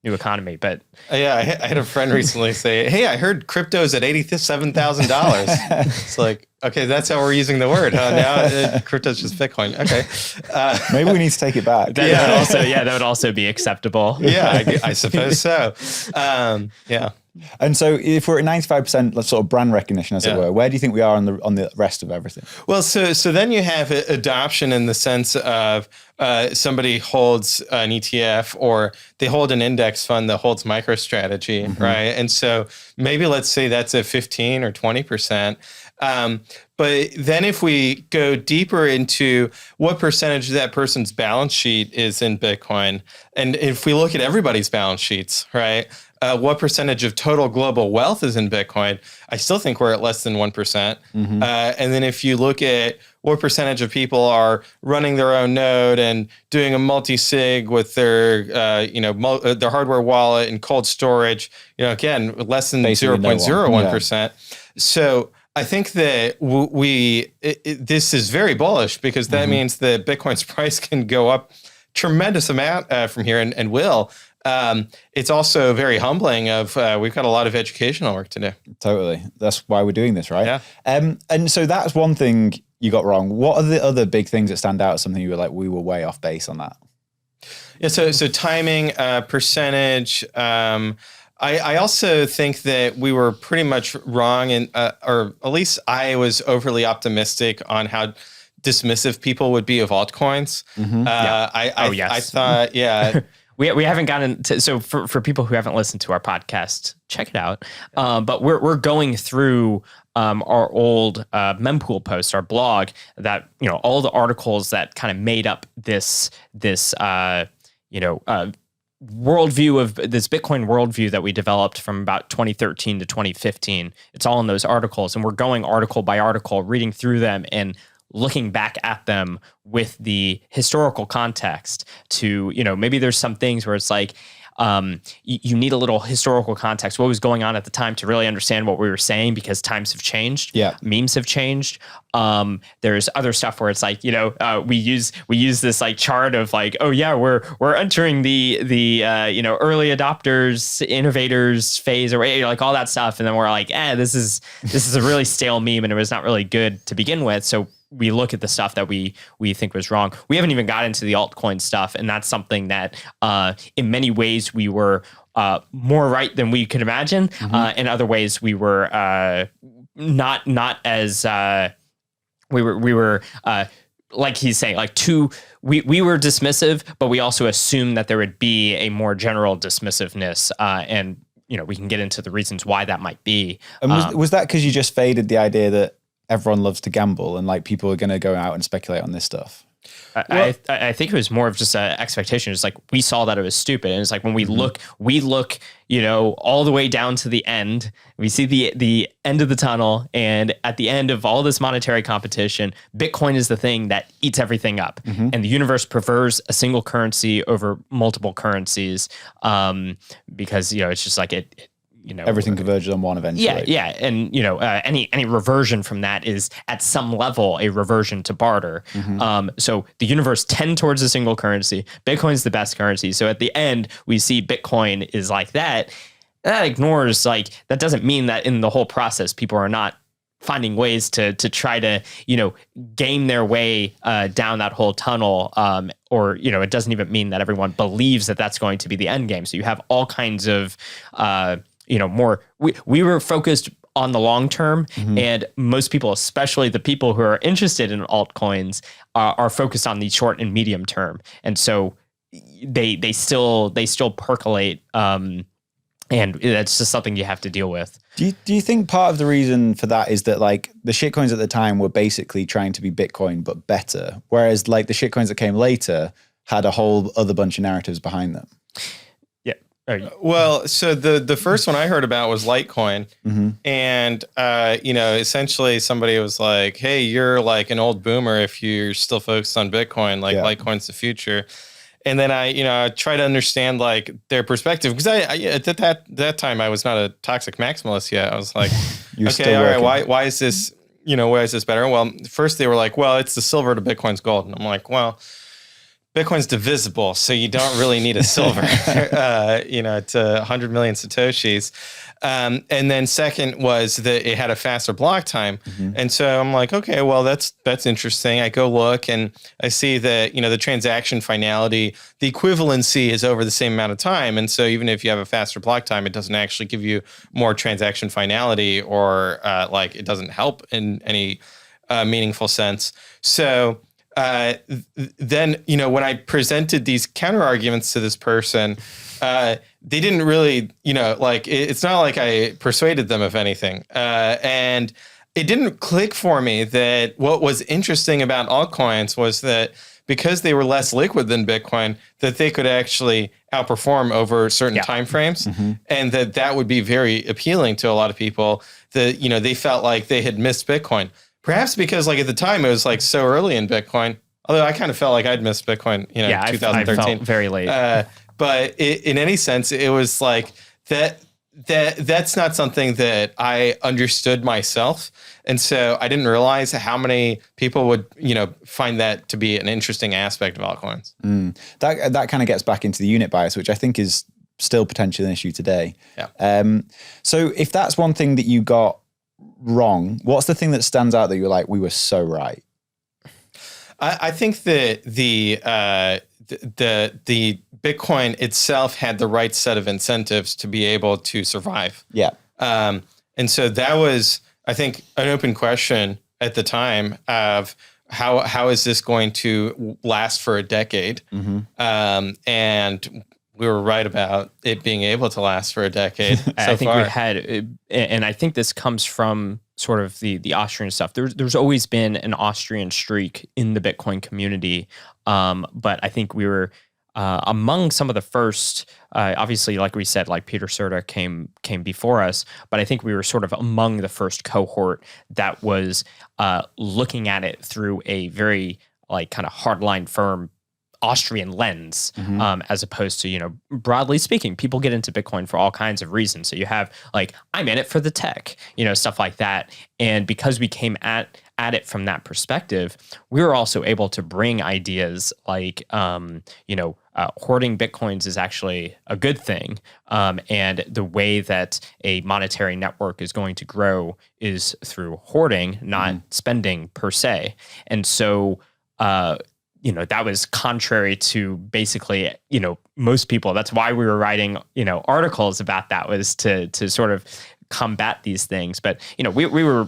new economy. But I had a friend recently say, "Hey, I heard crypto's at $87,000." It's like, okay, that's how we're using the word. Now crypto's just Bitcoin. Okay, maybe we need to take it back. That would also be acceptable. Yeah, I suppose so. Yeah. And so, if we're at 95%, sort of brand recognition, as it were, where do you think we are on the rest of everything? Well, so then you have adoption in the sense of somebody holds an ETF or they hold an index fund that holds MicroStrategy, right? And so maybe let's say that's a 15 or 20%. But then if we go deeper into what percentage of that person's balance sheet is in Bitcoin, and if we look at everybody's balance sheets, right? What percentage of total global wealth is in Bitcoin? I still think we're at less than 1%. And then if you look at what percentage of people are running their own node and doing a multi-sig with their, their hardware wallet and cold storage, again, less than 0.01%. So I think that this is very bullish because that means that Bitcoin's price can go up tremendous amount from here and will. It's also very humbling we've got a lot of educational work to do. Totally. That's why we're doing this, right? Yeah. And so that's one thing you got wrong. What are the other big things that stand out as something you were like, we were way off base on that? Yeah. So timing, percentage, I also think that we were pretty much wrong or at least I was overly optimistic on how dismissive people would be of altcoins. I thought, We haven't gotten to, so for people who haven't listened to our podcast, check it out. But we're going through our old mempool posts, our blog, that all the articles that kind of made up this worldview of this Bitcoin worldview that we developed from about 2013 to 2015. It's all in those articles, and we're going article by article, reading through them and looking back at them with the historical context to, maybe there's some things where it's like, you need a little historical context. What was going on at the time to really understand what we were saying, because times have changed. Yeah. Memes have changed. There's other stuff where it's like, we use this like chart of like, oh yeah, we're entering the early adopters, innovators phase, or like all that stuff. And then we're like, this is a really stale meme and it was not really good to begin with. So we look at the stuff that we think was wrong. We haven't even got into the altcoin stuff, and that's something that in many ways we were more right than we could imagine. In other ways, we were not as we were like he's saying, like we were dismissive, but we also assumed that there would be a more general dismissiveness, and we can get into the reasons why that might be. And was that because you just faded the idea that everyone loves to gamble and like people are going to go out and speculate on this stuff? I think it was more of just an expectation. It's like we saw that it was stupid, and it's like when we look, all the way down to the end. We see the end of the tunnel, and at the end of all this monetary competition, Bitcoin is the thing that eats everything up, and the universe prefers a single currency over multiple currencies, because it's just like it. Everything converges on one eventually. Yeah, and any reversion from that is at some level a reversion to barter. So the universe tend towards a single currency. Bitcoin's the best currency. So at the end, we see Bitcoin is like that. that ignores, like, that doesn't mean that in the whole process, people are not finding ways to try to, game their way down that whole tunnel. Or, it doesn't even mean that everyone believes that that's going to be the end game. So you have all kinds of, we were focused on the long term, and most people, especially the people who are interested in altcoins, are focused on the short and medium term. And so they still percolate. And that's just something you have to deal with. Do you think part of the reason for that is that, like, the shitcoins at the time were basically trying to be Bitcoin but better, whereas like the shitcoins that came later had a whole other bunch of narratives behind them? Yeah. Well, so the first one I heard about was Litecoin, and essentially somebody was like, "Hey, you're like an old boomer if you're still focused on Bitcoin. Like Litecoin's the future." And then I try to understand like their perspective, because I at that time I was not a toxic maximalist yet. I was like, okay, all right, why is this better? Well, first they were like, well, it's the silver to Bitcoin's gold, and I'm like, well, Bitcoin's divisible, so you don't really need a silver, to 100 million Satoshis. And then second was that it had a faster block time. And so I'm like, okay, well, that's interesting. I go look and I see that, the transaction finality, the equivalency is over the same amount of time. And so even if you have a faster block time, it doesn't actually give you more transaction finality, or it doesn't help in any meaningful sense. So then, when I presented these counter arguments to this person, they didn't really, it's not like I persuaded them of anything. And it didn't click for me that what was interesting about altcoins was that because they were less liquid than Bitcoin, that they could actually outperform over certain timeframes, and that would be very appealing to a lot of people, that, they felt like they had missed Bitcoin. Perhaps because like at the time it was like so early in Bitcoin, although I kind of felt like I'd missed Bitcoin, 2013. I felt very late. But in any sense, it was like that's not something that I understood myself. And so I didn't realize how many people would, find that to be an interesting aspect of altcoins. That kind of gets back into the unit bias, which I think is still potentially an issue today. Yeah. So if that's one thing that you got wrong, what's the thing that stands out that you're like, we were so right? I think that the Bitcoin itself had the right set of incentives to be able to survive. Yeah. And so that was, I think, an open question at the time of how is this going to last for a decade? And we were right about it being able to last for a decade. I think we had, and I think this comes from sort of the Austrian stuff. There's always been an Austrian streak in the Bitcoin community, but I think we were among some of the first. Obviously, like we said, like Peter Serta came before us, but I think we were sort of among the first cohort that was looking at it through a very like kind of hardline firm Austrian lens, as opposed to, broadly speaking, people get into Bitcoin for all kinds of reasons. So you have like, I'm in it for the tech, stuff like that. And because we came at it from that perspective, we were also able to bring ideas like, hoarding Bitcoins is actually a good thing. And the way that a monetary network is going to grow is through hoarding, not spending per se. And so, that was contrary to basically, most people. That's why we were writing, articles about that, was to sort of combat these things. But, we were,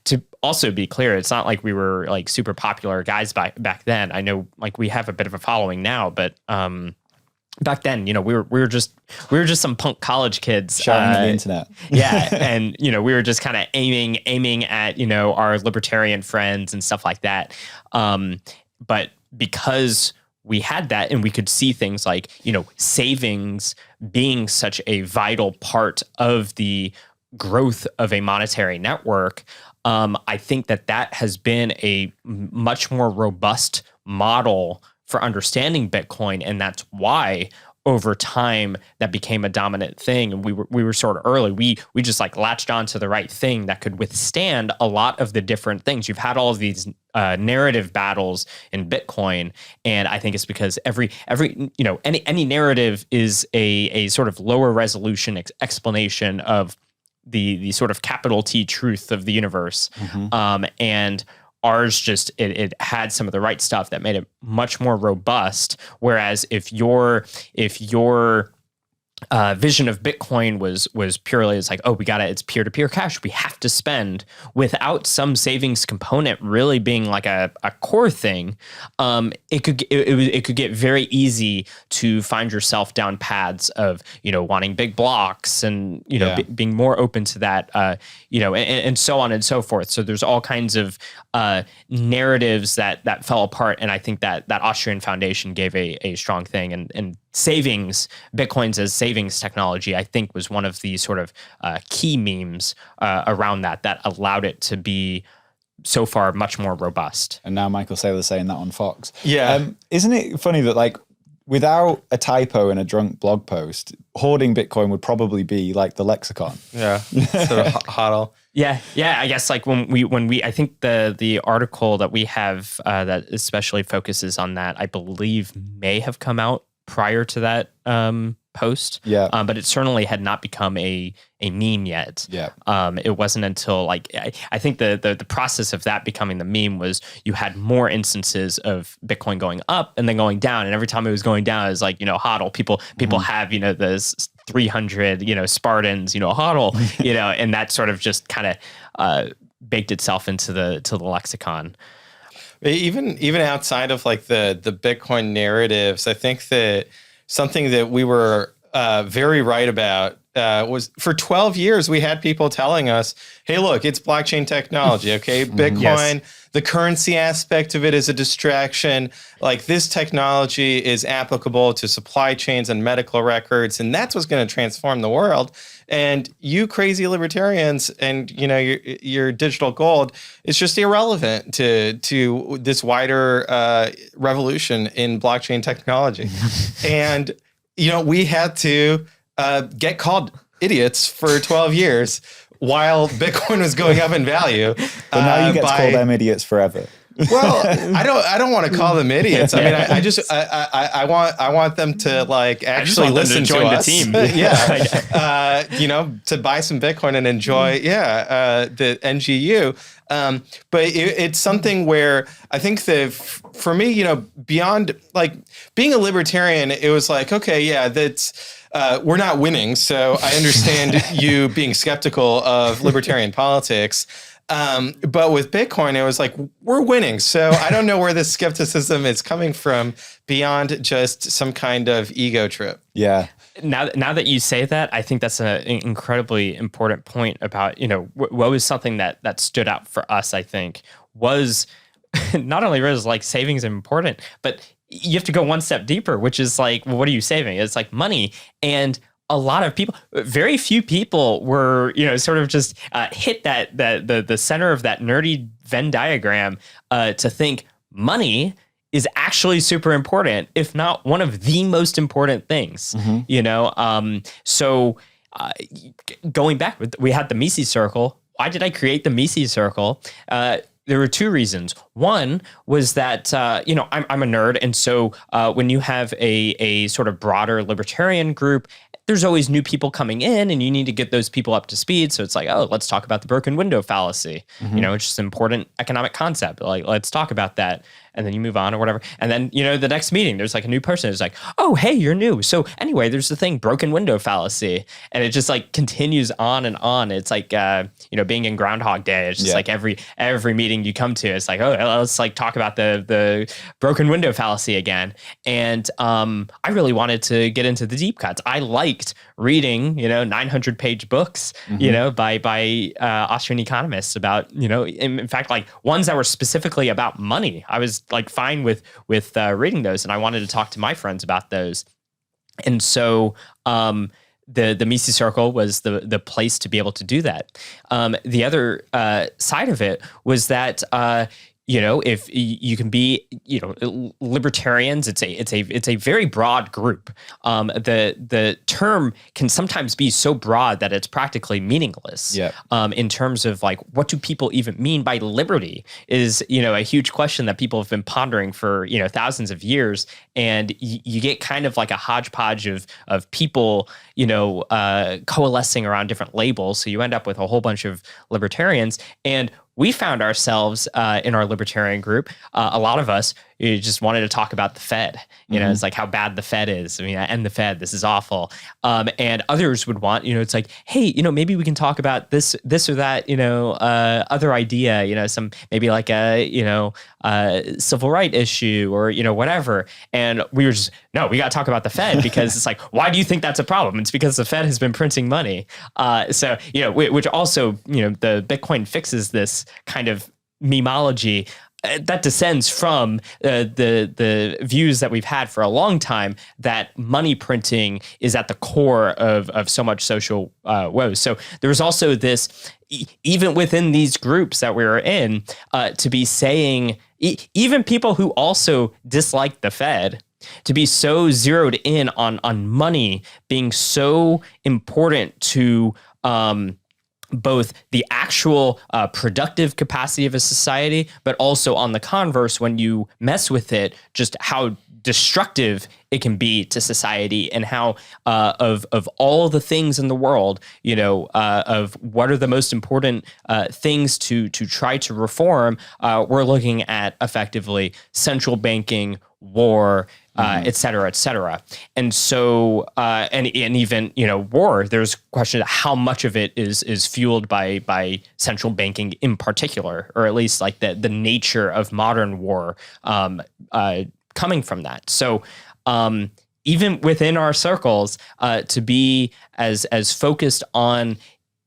to also be clear, it's not like we were like super popular guys back then. I know like we have a bit of a following now, but back then, we were just some punk college kids shouting at the internet. Yeah. And, we were just kind of aiming at, our libertarian friends and stuff like that. But because we had that and we could see things like, savings being such a vital part of the growth of a monetary network, I think that has been a much more robust model for understanding Bitcoin. And that's why over time that became a dominant thing, and we were sort of early. We just like latched on to the right thing that could withstand a lot of the different things. You've had all of these narrative battles in Bitcoin, and I think it's because every any narrative is a sort of lower resolution explanation of the sort of capital T truth of the universe, and ours just it had some of the right stuff that made it much more robust. Whereas if your vision of Bitcoin was purely, it's like, oh, it's peer-to-peer cash, we have to spend, without some savings component really being like a core thing, it could get very easy to find yourself down paths of wanting big blocks and being more open to that, and so on and so forth. So there's all kinds of narratives that fell apart, and I think that Austrian Foundation gave a strong thing, and savings, Bitcoins as savings technology, I think was one of the sort of key memes around that allowed it to be so far much more robust. And now Michael Saylor's saying that on Fox. Yeah. Isn't it funny that like without a typo in a drunk blog post, hoarding Bitcoin would probably be like the lexicon. Yeah. Sort of hodl. Yeah. I guess like when we I think the article that we have that especially focuses on that, I believe may have come out prior to that post. Yeah. But it certainly had not become a meme yet. Yeah. It wasn't until like I think the process of that becoming the meme was you had more instances of Bitcoin going up and then going down, and every time it was going down, it was like hodl. People have those 300 Spartans hodl and that sort of just kind of baked itself into the lexicon. Even outside of like the Bitcoin narratives, I think that something that we were very right about was for 12 years, we had people telling us, hey, look, it's blockchain technology. Okay. Bitcoin, yes. The currency aspect of it is a distraction. Like this technology is applicable to supply chains and medical records. And that's what's going to transform the world. And you crazy libertarians and, your digital gold is just irrelevant to this wider revolution in blockchain technology. And, we had to get called idiots for 12 years while Bitcoin was going up in value. But now you get to call them idiots forever. Well, I don't want to call them idiots. I mean, I want them to like actually listen to us. The team. To buy some Bitcoin and enjoy, the NGU. But it's something where I think that for me, beyond like being a libertarian, it was like, okay, that's. We're not winning, so I understand you being skeptical of libertarian politics. But with Bitcoin, it was like, we're winning. So I don't know where this skepticism is coming from beyond just some kind of ego trip. Yeah. Now that you say that, I think that's an incredibly important point about, what was something that stood out for us, I think, was not only was like savings important, but you have to go one step deeper, which is like, well, what are you saving? It's like money. And a lot of people, very few people were, sort of just hit the center of that nerdy Venn diagram to think money is actually super important, if not one of the most important things, So going back, we had the Mises Circle. Why did I create the Mises Circle? There were two reasons. One was that, I'm a nerd. And so when you have a sort of broader libertarian group, there's always new people coming in and you need to get those people up to speed. So it's like, oh, let's talk about the broken window fallacy. It's just an important economic concept. Like, let's talk about that. And then you move on or whatever. And then, the next meeting, there's like a new person. It's like, oh, hey, you're new. So anyway, there's the thing, broken window fallacy. And it just like continues on and on. It's like, being in Groundhog Day. It's just like every meeting you come to, it's like, oh, let's like talk about the broken window fallacy again. And I really wanted to get into the deep cuts. I liked reading, 900-page books, by Austrian economists about, in fact, like ones that were specifically about money. I was like fine with reading those, and I wanted to talk to my friends about those. And so the Mises Circle was the place to be able to do that. The other side of it was that if you can be, libertarians, it's a very broad group. The term can sometimes be so broad that it's practically meaningless. Yeah. In terms of like, what do people even mean by liberty is, a huge question that people have been pondering for, thousands of years. And you get kind of like a hodgepodge of people, coalescing around different labels. So you end up with a whole bunch of libertarians. And we found ourselves in our libertarian group, a lot of us just wanted to talk about the Fed. It's like how bad the Fed is. And the Fed, this is awful. And others would want, it's like, hey, maybe we can talk about this or that, other idea, some maybe like a, civil right issue or, whatever. And we were just, no, we got to talk about the Fed because it's like, why do you think that's a problem? It's because the Fed has been printing money. So, which also, the Bitcoin fixes this kind of memology that descends from the views that we've had for a long time that money printing is at the core of so much social woes. So there's also this, even within these groups that we were in, to be saying, even people who also dislike the Fed, to be so zeroed in on money being so important to both the actual productive capacity of a society, but also on the converse, when you mess with it, just how destructive it can be to society and how of all the things in the world, of what are the most important things to try to reform, we're looking at effectively central banking, war, et cetera, et cetera. And so, and even, war, there's a question of how much of it is fueled by central banking in particular, or at least like the nature of modern war coming from that. So even within our circles, to be as focused on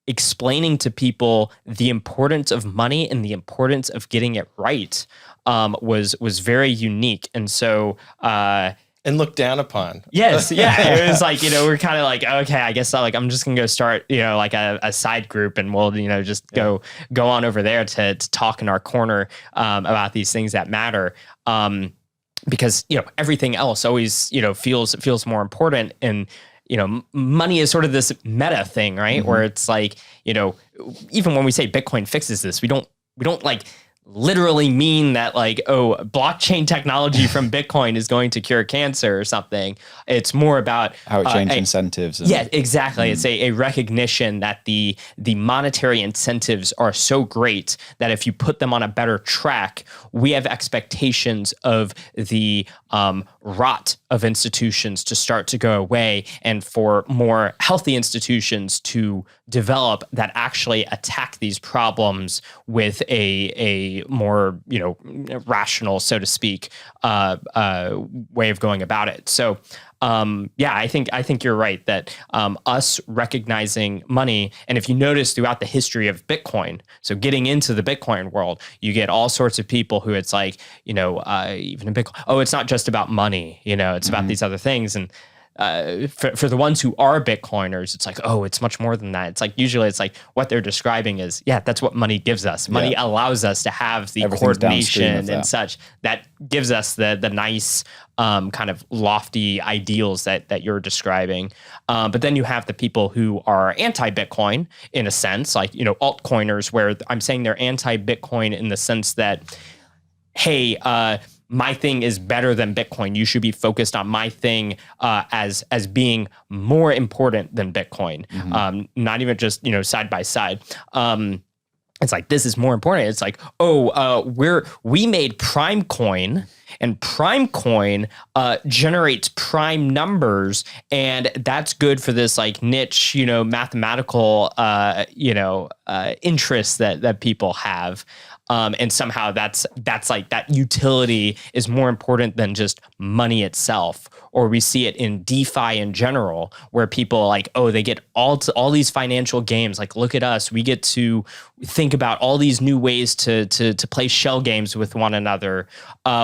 explaining to people the importance of money and the importance of getting it right was very unique. And so and looked down upon. Yes, yeah. It was like, we're kind of like, okay, I guess I'm just gonna go start, like a side group, and we'll, just go on over there to talk in our corner about these things that matter. Because everything else always feels more important, and money is sort of this meta thing, right? Where it's like, even when we say Bitcoin fixes this, we don't like literally mean that like, oh, blockchain technology from Bitcoin is going to cure cancer or something. It's more about how it changes incentives. Yeah, exactly. It's a recognition that the monetary incentives are so great that if you put them on a better track, we have expectations of the rot of institutions to start to go away, and for more healthy institutions to develop that actually attack these problems with a more rational, so to speak, way of going about it. So I think you're right that us recognizing money, and if you notice throughout the history of Bitcoin, so getting into the Bitcoin world, you get all sorts of people who it's like, even in Bitcoin, oh, it's not just about money, it's about these other things. And for the ones who are Bitcoiners, it's like, oh, it's much more than that. It's like, usually it's like what they're describing is, that's what money gives us. Money allows us to have the coordination and such that gives us the nice kind of lofty ideals that you're describing. But then you have the people who are anti-Bitcoin in a sense, like, altcoiners, where I'm saying they're anti-Bitcoin in the sense that, hey, my thing is better than Bitcoin. You should be focused on my thing as being more important than Bitcoin. Not even just side by side. It's like, this is more important. It's like, we made Prime Coin, and Prime Coin generates prime numbers, and that's good for this like niche, mathematical, interest that people have. And somehow that's like that utility is more important than just money itself. Or we see it in DeFi in general, where people like, oh, they get all these financial games. Like, look at us, we get to think about all these new ways to play shell games with one another,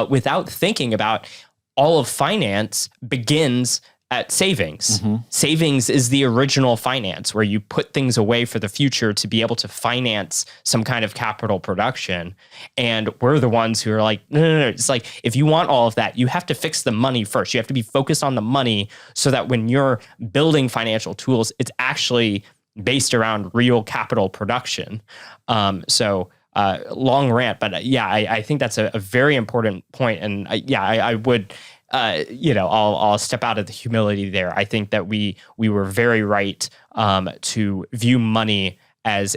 without thinking about all of finance begins at savings. Savings is the original finance, where you put things away for the future to be able to finance some kind of capital production. And we're the ones who are like, no. It's like, if you want all of that, you have to fix the money first. You have to be focused on the money so that when you're building financial tools, it's actually based around real capital production. Long rant, but I think that's a very important point. And I would, I'll step out of the humility there. I think that we were very right to view money as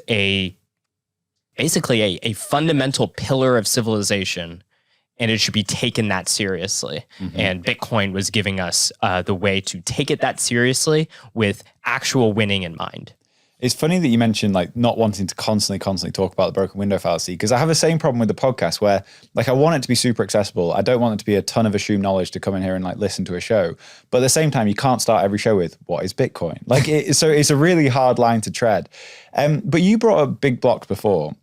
basically a fundamental pillar of civilization, and it should be taken that seriously. And Bitcoin was giving us the way to take it that seriously with actual winning in mind. It's funny that you mentioned like not wanting to constantly talk about the broken window fallacy, because I have the same problem with the podcast where like I want it to be super accessible. I don't want it to be a ton of assumed knowledge to come in here and like listen to a show. But at the same time, you can't start every show with what is Bitcoin? So it's a really hard line to tread. But you brought up big blocks before.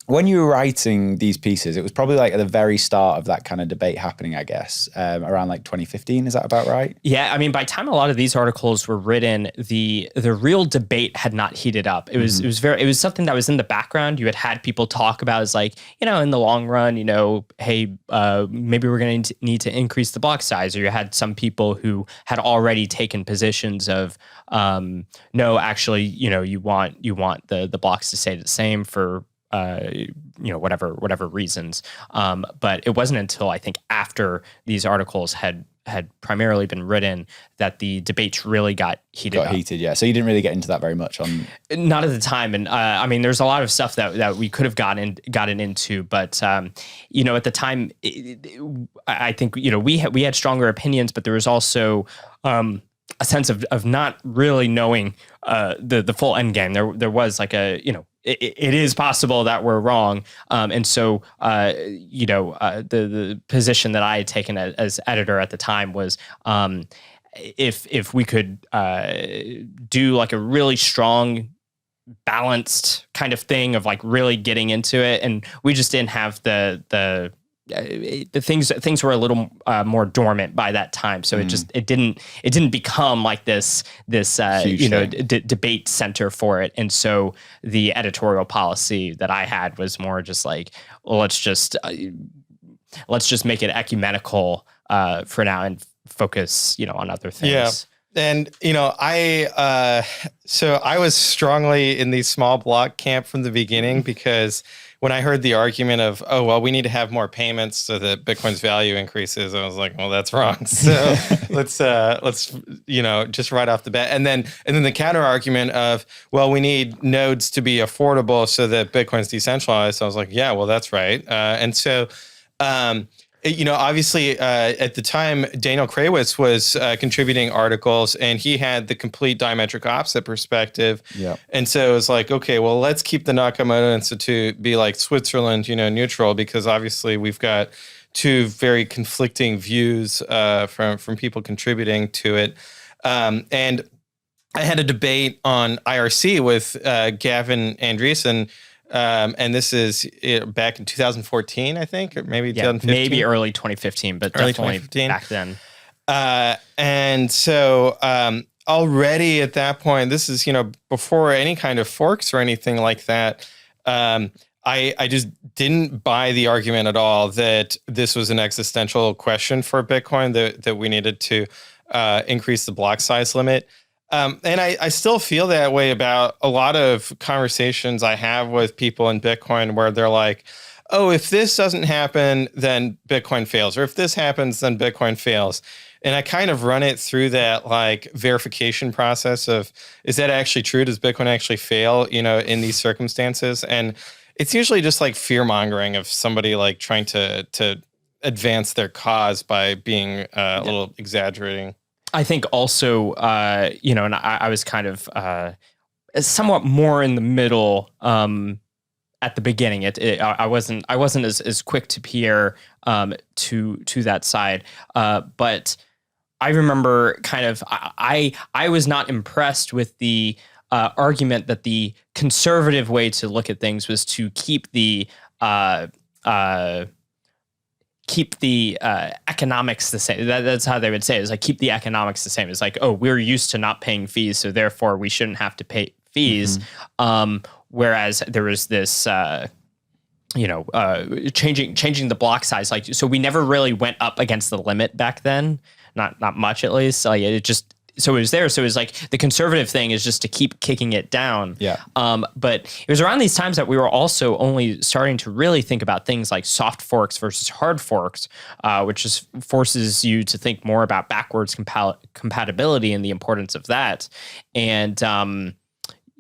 When you were writing these pieces, it was probably like at the very start of that kind of debate happening, I guess, around like 2015. Is that about right? Yeah, I mean, by the time a lot of these articles were written, the real debate had not heated up. It was something that was in the background. You had people talk about, is like, in the long run, hey, maybe we're going to need to increase the block size. Or you had some people who had already taken positions of, no, actually, you want the blocks to stay the same for whatever reasons. But it wasn't until I think after these articles had primarily been written that the debates really got heated. Yeah. So you didn't really get into that very much not at the time. And I mean, there's a lot of stuff that we could have gotten into, but at the time, I think we had stronger opinions, but there was also a sense of not really knowing the full end game. There was like it is possible that we're wrong. And so, the position that I had taken as editor at the time was, if we could do like a really strong, balanced kind of thing of like really getting into it, and we just didn't have the things were a little more dormant by that time, so it didn't become like this debate center for it. And so the editorial policy that I had was more just like, well, let's just make it ecumenical for now and focus on other things. Yeah. And, I was strongly in the small block camp from the beginning, because when I heard the argument of, oh, well, we need to have more payments so that Bitcoin's value increases, I was like, well, that's wrong. So let's just right off the bat. And then the counter argument of, well, we need nodes to be affordable so that Bitcoin's decentralized. So I was like, yeah, well, that's right. And so, obviously, at the time, Daniel Krawietz was contributing articles, and he had the complete diametric opposite perspective. Yeah. And so it was like, okay, well, let's keep the Nakamoto Institute be like Switzerland, neutral, because obviously we've got two very conflicting views from people contributing to it. And I had a debate on IRC with Gavin Andreessen. And this is back in 2014, I think, or maybe 2015. Maybe early 2015, but early definitely 2015. Back then. And so already at that point, this is, before any kind of forks or anything like that, I just didn't buy the argument at all that this was an existential question for Bitcoin, that we needed to increase the block size limit. And I still feel that way about a lot of conversations I have with people in Bitcoin, where they're like, oh, if this doesn't happen, then Bitcoin fails. Or if this happens, then Bitcoin fails. And I kind of run it through that like verification process of, is that actually true? Does Bitcoin actually fail, in these circumstances? And it's usually just like fear mongering of somebody like trying to advance their cause by being a little exaggerating. I think also, and I was kind of somewhat more in the middle at the beginning. I wasn't as quick to Pierre to that side, but I remember kind of I was not impressed with the argument that the conservative way to look at things was to keep the keep the economics the same. That's how they would say it. It's like keep the economics the same. It's like, oh, we're used to not paying fees, so therefore we shouldn't have to pay fees. Whereas there was this, changing the block size. Like, so we never really went up against the limit back then. Not much, at least. Like it just. So it was there. So it was like the conservative thing is just to keep kicking it down. Yeah. But it was around these times that we were also only starting to really think about things like soft forks versus hard forks, which just forces you to think more about backwards compatibility and the importance of that. And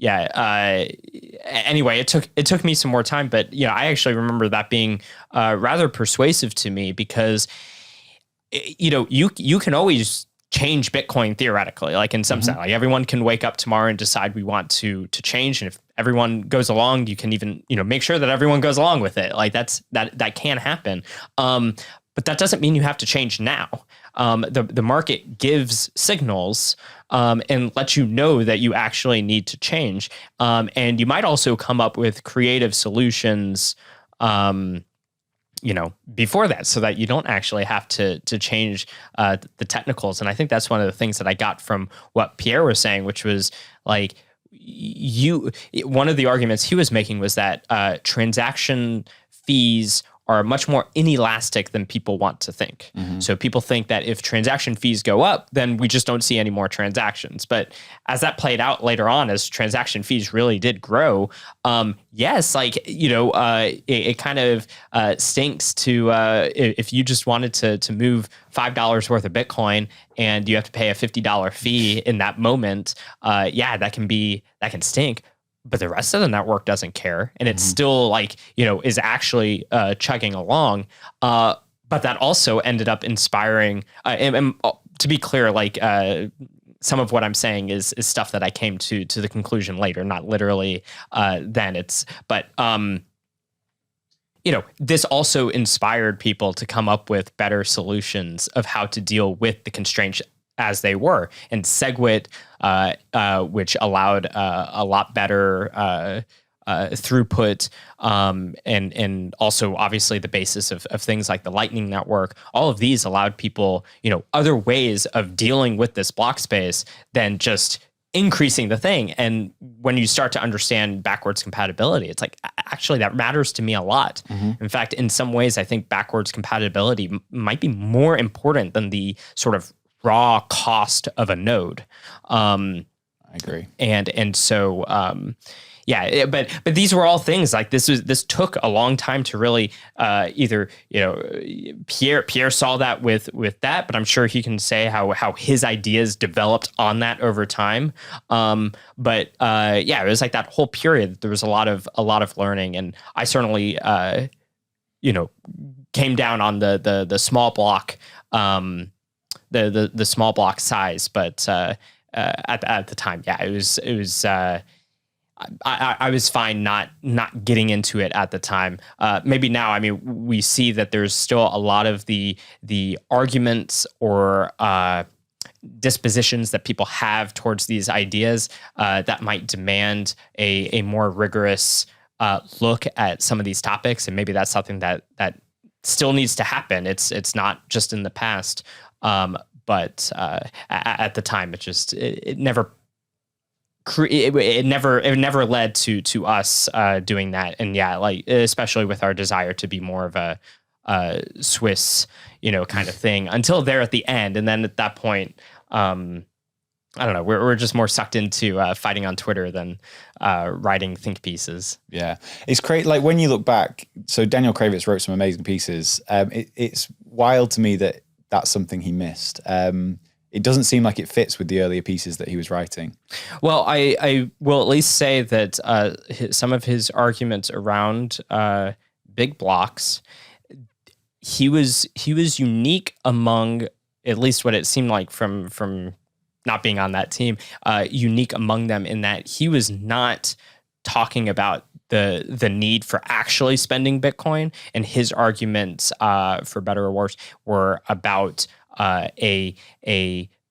anyway, it took me some more time, but I actually remember that being rather persuasive to me because you can always change Bitcoin theoretically, like in some sense. Like everyone can wake up tomorrow and decide we want to change, and if everyone goes along, you can even make sure that everyone goes along with it. Like that can happen, but that doesn't mean you have to change now. The market gives signals and lets you know that you actually need to change, and you might also come up with creative solutions. Before that, so that you don't actually have to change the technicals. And I think that's one of the things that I got from what Pierre was saying, which was like one of the arguments he was making was that transaction fees are much more inelastic than people want to think. So people think that if transaction fees go up, then we just don't see any more transactions. But as that played out later on, as transaction fees really did grow, yes, like, it kind of stinks to, if you just wanted to move $5 worth of Bitcoin and you have to pay a $50 fee in that moment, that can stink. But the rest of the network doesn't care, and it's still like is actually chugging along. But that also ended up inspiring. And to be clear, like some of what I'm saying is stuff that I came to the conclusion later, not literally then. This also inspired people to come up with better solutions of how to deal with the constraints as they were. And Segwit, which allowed a lot better throughput, and also obviously the basis of things like the Lightning Network, all of these allowed people, other ways of dealing with this block space than just increasing the thing. And when you start to understand backwards compatibility, it's like, actually, that matters to me a lot. In fact, in some ways, I think backwards compatibility might be more important than the sort of raw cost of a node. I agree. And so, but these were all things like this took a long time to really either, Pierre saw that with that, but I'm sure he can say how his ideas developed on that over time. But it was like that whole period, there was a lot of learning, and I certainly, came down on the small block, the small block size, but at the time, it was I was fine not getting into it at the time. Maybe now, I mean, we see that there's still a lot of the arguments or dispositions that people have towards these ideas that might demand a more rigorous look at some of these topics, and maybe that's something that still needs to happen. It's not just in the past. But at the time, it never never led to us doing that. And like especially with our desire to be more of a Swiss, kind of thing until there at the end. And then at that point, I don't know, we're just more sucked into fighting on Twitter than writing think pieces. Yeah, it's great. Like when you look back, so Daniel Kravitz wrote some amazing pieces. It's wild to me that that's something he missed. It doesn't seem like it fits with the earlier pieces that he was writing. Well, I will at least say that some of his arguments around big blocks, he was unique among, at least what it seemed like from not being on that team, unique among them in that he was not talking about the need for actually spending Bitcoin, and his arguments, for better or worse, were about a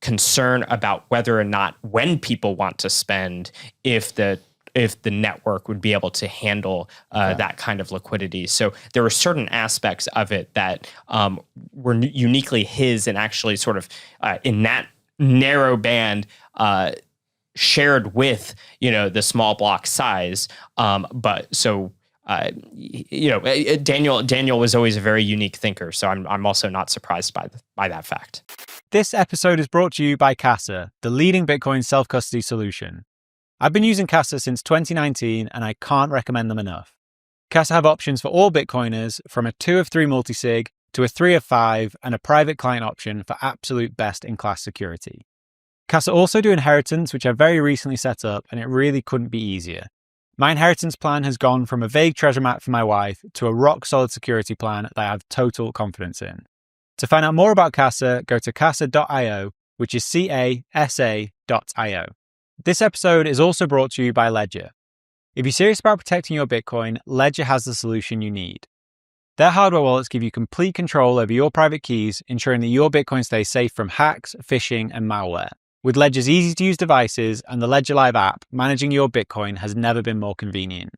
concern about whether or not when people want to spend, if the if the network would be able to handle that kind of liquidity. So there were certain aspects of it that were uniquely his, and actually sort of in that narrow band shared with the small block size. But so Daniel was always a very unique thinker. So I'm also not surprised by that fact. This episode is brought to you by Casa, the leading Bitcoin self-custody solution. I've been using Casa since 2019 and I can't recommend them enough. Casa have options for all Bitcoiners, from a 2 of 3 multisig to a 3 of 5 and a private client option for absolute best-in-class security. Casa also do inheritance, which I very recently set up, and it really couldn't be easier. My inheritance plan has gone from a vague treasure map for my wife to a rock-solid security plan that I have total confidence in. To find out more about Casa, go to casa.io, which is casa.io. This episode is also brought to you by Ledger. If you're serious about protecting your Bitcoin, Ledger has the solution you need. Their hardware wallets give you complete control over your private keys, ensuring that your Bitcoin stays safe from hacks, phishing, and malware. With Ledger's easy-to-use devices and the Ledger Live app, managing your Bitcoin has never been more convenient.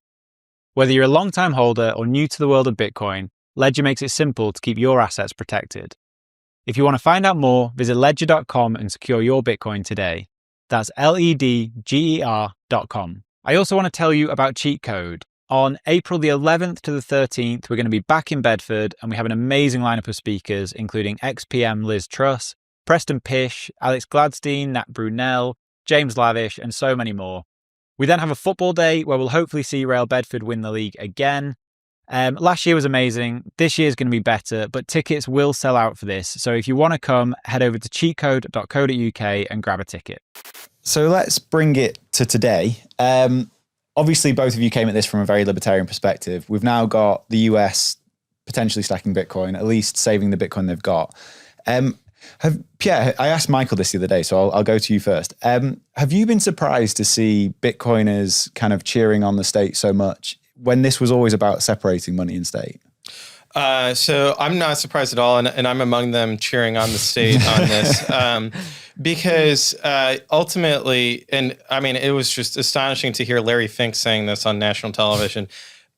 Whether you're a long-time holder or new to the world of Bitcoin, Ledger makes it simple to keep your assets protected. If you want to find out more, visit ledger.com and secure your Bitcoin today. That's ledger.com. I also want to tell you about Cheat Code. On April the 11th to the 13th, we're going to be back in Bedford, and we have an amazing lineup of speakers, including ex-PM Liz Truss, Preston Pish, Alex Gladstein, Nat Brunel, James Lavish, and so many more. We then have a football day where we'll hopefully see Real Bedford win the league again. Last year was amazing. This year's going to be better, but tickets will sell out for this. So if you want to come, head over to cheatcode.co.uk and grab a ticket. So let's bring it to today. Obviously, both of you came at this from a very libertarian perspective. We've now got the US potentially stacking Bitcoin, at least saving the Bitcoin they've got. Pierre, I asked Michael this the other day, so I'll go to you first. Have you been surprised to see Bitcoiners kind of cheering on the state so much when this was always about separating money and state? So I'm not surprised at all, and I'm among them cheering on the state on this, because ultimately, and I mean, it was just astonishing to hear Larry Fink saying this on national television.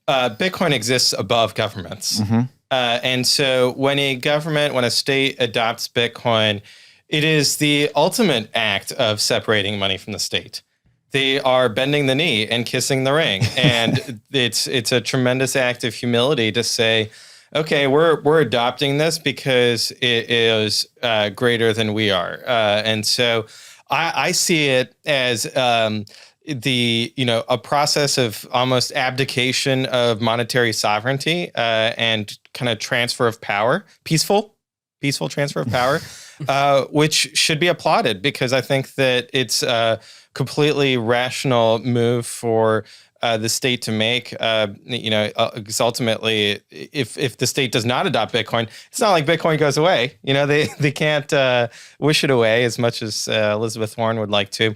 Bitcoin exists above governments. Mm-hmm. And so when a state adopts Bitcoin, it is the ultimate act of separating money from the state. They are bending the knee and kissing the ring. And it's a tremendous act of humility to say, okay, we're adopting this because it is greater than we are. And so I see it as a process of almost abdication of monetary sovereignty and kind of transfer of power, peaceful transfer of power, which should be applauded, because I think that it's a completely rational move for the state to make. Because ultimately, if the state does not adopt Bitcoin, it's not like Bitcoin goes away. They can't wish it away as much as Elizabeth Warren would like to.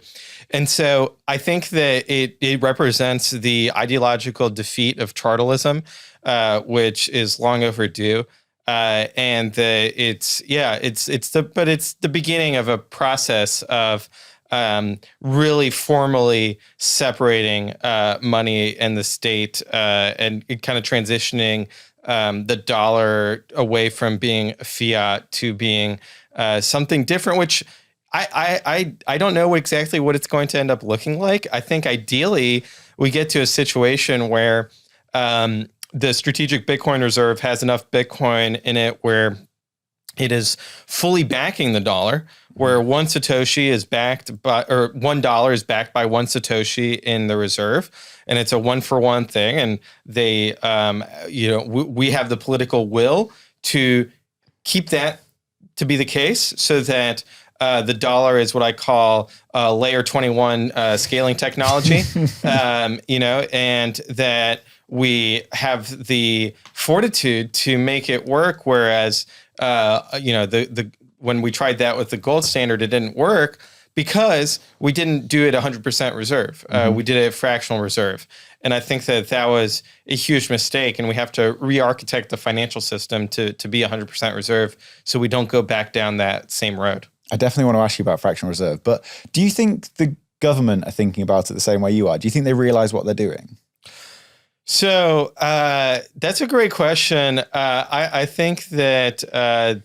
And so I think that it represents the ideological defeat of chartalism, which is long overdue. And it's the beginning of a process of really formally separating money and the state, and kind of transitioning the dollar away from being fiat to being something different, which I don't know exactly what it's going to end up looking like. I think ideally we get to a situation where the strategic Bitcoin reserve has enough Bitcoin in it where it is fully backing the dollar, where one Satoshi is backed by, or $1 is backed by one Satoshi in the reserve, and it's a 1-for-1 thing. And they, we have the political will to keep that to be the case, so that the dollar is what I call layer 21 scaling technology, and that we have the fortitude to make it work. Whereas, when we tried that with the gold standard, it didn't work because we didn't do it 100% reserve. We did it at fractional reserve. And I think that was a huge mistake, and we have to re-architect the financial system to be 100% reserve so we don't go back down that same road. I definitely want to ask you about fractional reserve, but do you think the government are thinking about it the same way you are? Do you think they realize what they're doing? So that's a great question. I think that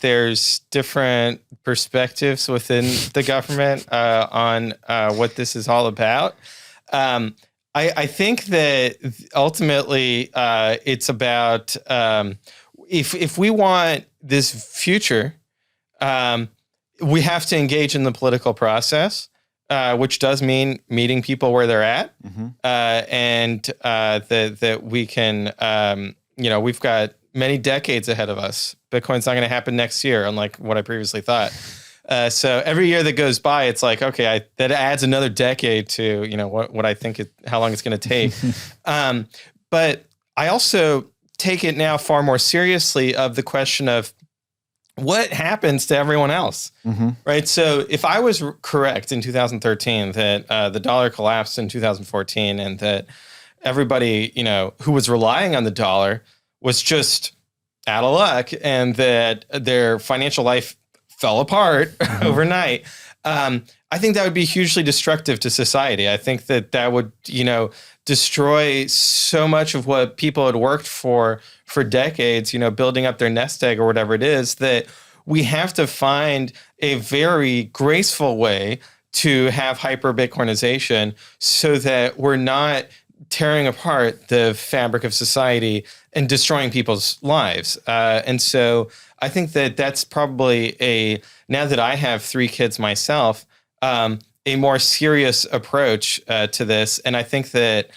there's different perspectives within the government on what this is all about. I think that ultimately it's about if we want this future, we have to engage in the political process. Which does mean meeting people where they're at, and that we can, we've got many decades ahead of us. Bitcoin's not going to happen next year, unlike what I previously thought. So every year that goes by, it's like, okay, that adds another decade to, what I think how long it's going to take. But I also take it now far more seriously of the question of, what happens to everyone else, right? So if I was correct in 2013 that the dollar collapsed in 2014 and that everybody, who was relying on the dollar was just out of luck and that their financial life fell apart overnight, I think that would be hugely destructive to society. I think that would, destroy so much of what people had worked for decades, building up their nest egg or whatever it is, that we have to find a very graceful way to have hyper Bitcoinization so that we're not tearing apart the fabric of society and destroying people's lives. And so I think that that's probably now that I have 3 kids myself, a more serious approach to this. And I think that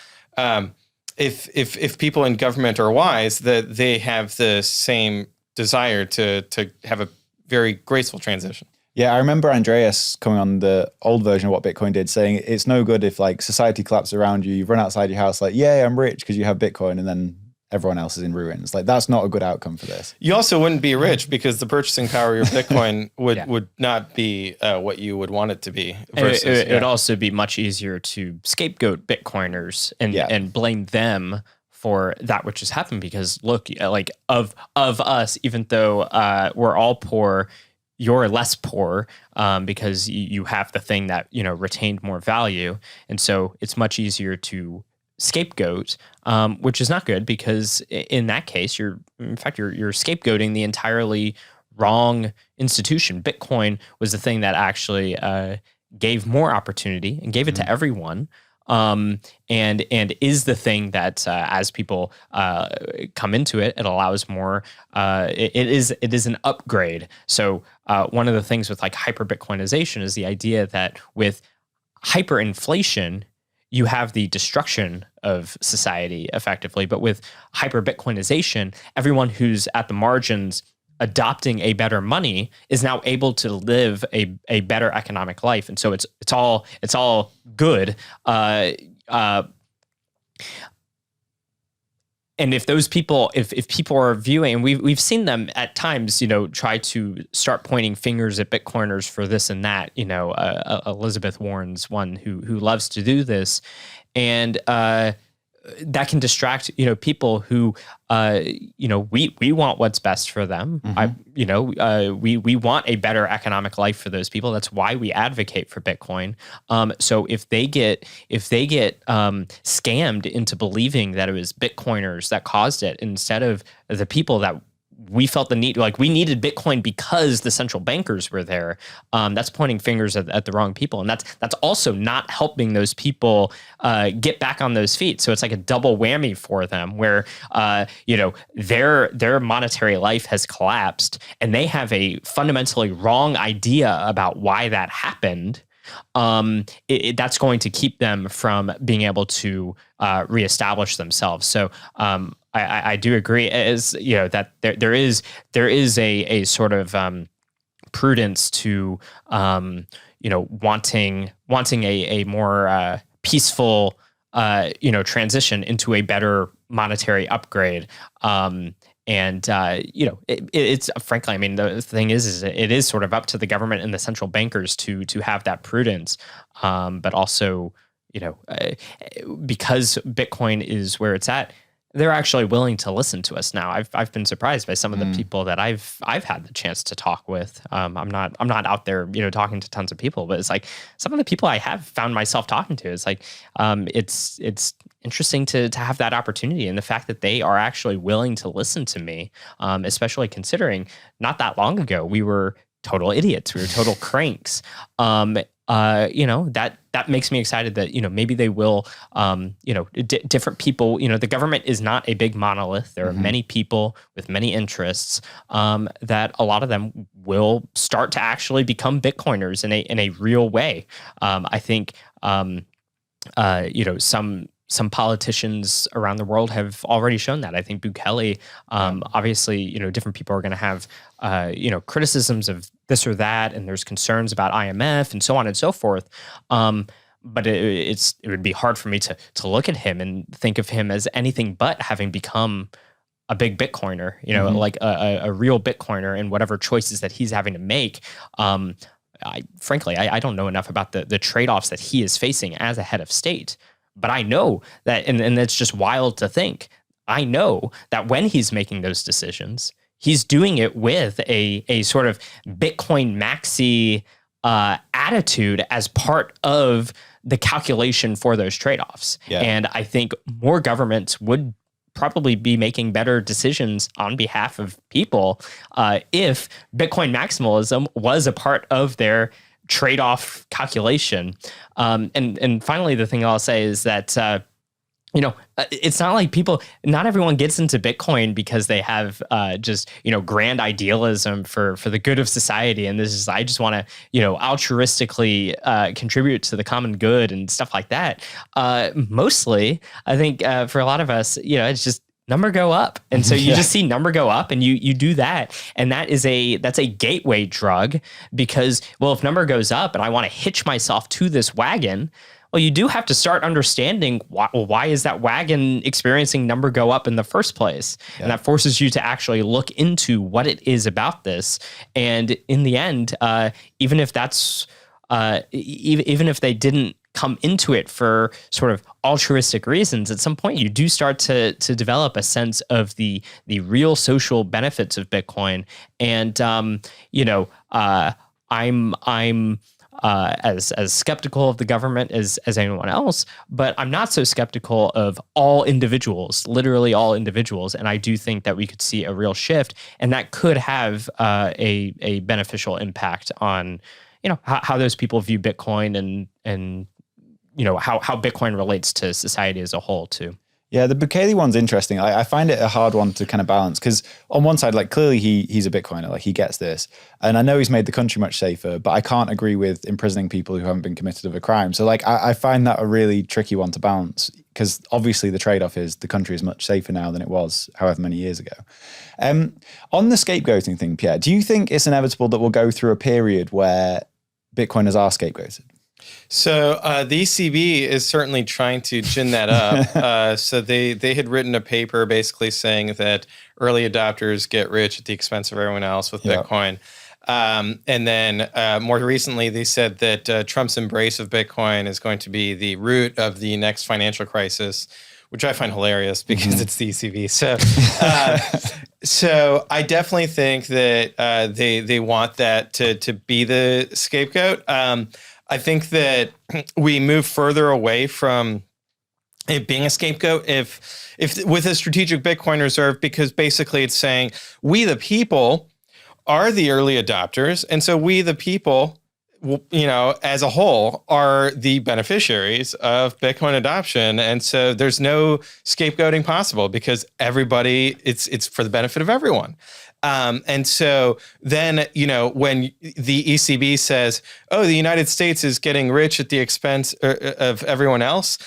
if people in government are wise, that they have the same desire to have a very graceful transition. Yeah, I remember Andreas coming on the old version of what Bitcoin did, saying it's no good if like society collapses around you, you run outside your house like, yay, I'm rich because you have Bitcoin, and then everyone else is in ruins. Like, that's not a good outcome for this. You also wouldn't be rich because the purchasing power of your Bitcoin would not be what you would want it to be. It would also be much easier to scapegoat Bitcoiners and blame them for that which has happened, because look, like of us, even though we're all poor, you're less poor because you have the thing that retained more value, and so it's much easier to scapegoat, which is not good, because in that case you're scapegoating the entirely wrong institution. Bitcoin was the thing that actually gave more opportunity and gave it to everyone. And is the thing that as people come into it, it allows more. It is an upgrade. So one of the things with like hyper Bitcoinization is the idea that with hyperinflation, you have the destruction of society effectively, but with hyper Bitcoinization, everyone who's at the margins adopting a better money is now able to live a better economic life, and so it's all good. And if those people, if people are viewing, and we've seen them at times, try to start pointing fingers at Bitcoiners for this and that. Elizabeth Warren's one who loves to do this, and that can distract people who we want what's best for them. We want a better economic life for those people. That's why we advocate for Bitcoin. So if they get scammed into believing that it was Bitcoiners that caused it instead of the people that we felt the need, like we needed Bitcoin because the central bankers were there, that's pointing fingers at the wrong people. And that's also not helping those people get back on those feet. So it's like a double whammy for them where, their monetary life has collapsed and they have a fundamentally wrong idea about why that happened. That's going to keep them from being able to reestablish themselves. So I do agree, as that there is a sort of prudence to wanting a more peaceful transition into a better monetary upgrade. It's frankly, I mean, the thing is it is sort of up to the government and the central bankers to have that prudence, but also, because Bitcoin is where it's at, they're actually willing to listen to us now. I've been surprised by some of the people that I've had the chance to talk with. I'm not out there, talking to tons of people, but it's like some of the people I have found myself talking to. It's like it's interesting to have that opportunity, and the fact that they are actually willing to listen to me, especially considering not that long ago we were total idiots, we were total cranks. That makes me excited that, maybe they will, different people, the government is not a big monolith. There are many people with many interests, that a lot of them will start to actually become Bitcoiners in a real way. I think, some politicians around the world have already shown that. I think Bukele, obviously, different people are going to have, criticisms of this or that, and there's concerns about IMF and so on and so forth. But it would be hard for me to look at him and think of him as anything but having become a big Bitcoiner, like a real Bitcoiner, and whatever choices that he's having to make. Frankly, I don't know enough about the trade-offs that he is facing as a head of state. But I know that, and it's just wild to think, I know that when he's making those decisions, he's doing it with a sort of Bitcoin maxi attitude as part of the calculation for those trade-offs. Yeah. And I think more governments would probably be making better decisions on behalf of people if Bitcoin maximalism was a part of their trade-off calculation. And finally, the thing I'll say is that, it's not like not everyone gets into Bitcoin because they have just, grand idealism for the good of society. And I just want to, altruistically contribute to the common good and stuff like that. Mostly, I think for a lot of us, it's just number go up. And so you just see number go up, and you do that. And that's a gateway drug, because, well, if number goes up and I want to hitch myself to this wagon, well, you do have to start understanding why is that wagon experiencing number go up in the first place? Yeah. And that forces you to actually look into what it is about this. And in the end, even if they didn't come into it for sort of altruistic reasons, at some point you do start to develop a sense of the real social benefits of Bitcoin. And I'm as skeptical of the government as anyone else, but I'm not so skeptical of all individuals, literally all individuals. And I do think that we could see a real shift, and that could have a beneficial impact on how those people view Bitcoin and how Bitcoin relates to society as a whole too. Yeah, the Bukele one's interesting. I find it a hard one to kind of balance, because on one side, like, clearly he's a Bitcoiner, like, he gets this. And I know he's made the country much safer, but I can't agree with imprisoning people who haven't been convicted of a crime. So, like, I find that a really tricky one to balance, because obviously the trade-off is the country is much safer now than it was however many years ago. On the scapegoating thing, Pierre, do you think it's inevitable that we'll go through a period where Bitcoiners are scapegoated? So the ECB is certainly trying to gin that up. So they had written a paper basically saying that early adopters get rich at the expense of everyone else with Bitcoin. And then more recently, they said that Trump's embrace of Bitcoin is going to be the root of the next financial crisis, which I find hilarious because it's the ECB. So I definitely think that they want that to be the scapegoat. I think that we move further away from it being a scapegoat if with a strategic Bitcoin reserve, because basically it's saying we the people are the early adopters, and so we the people, as a whole, are the beneficiaries of Bitcoin adoption, and so there's no scapegoating possible because everybody, it's for the benefit of everyone. And so then, when the ECB says, oh, the United States is getting rich at the expense of everyone else,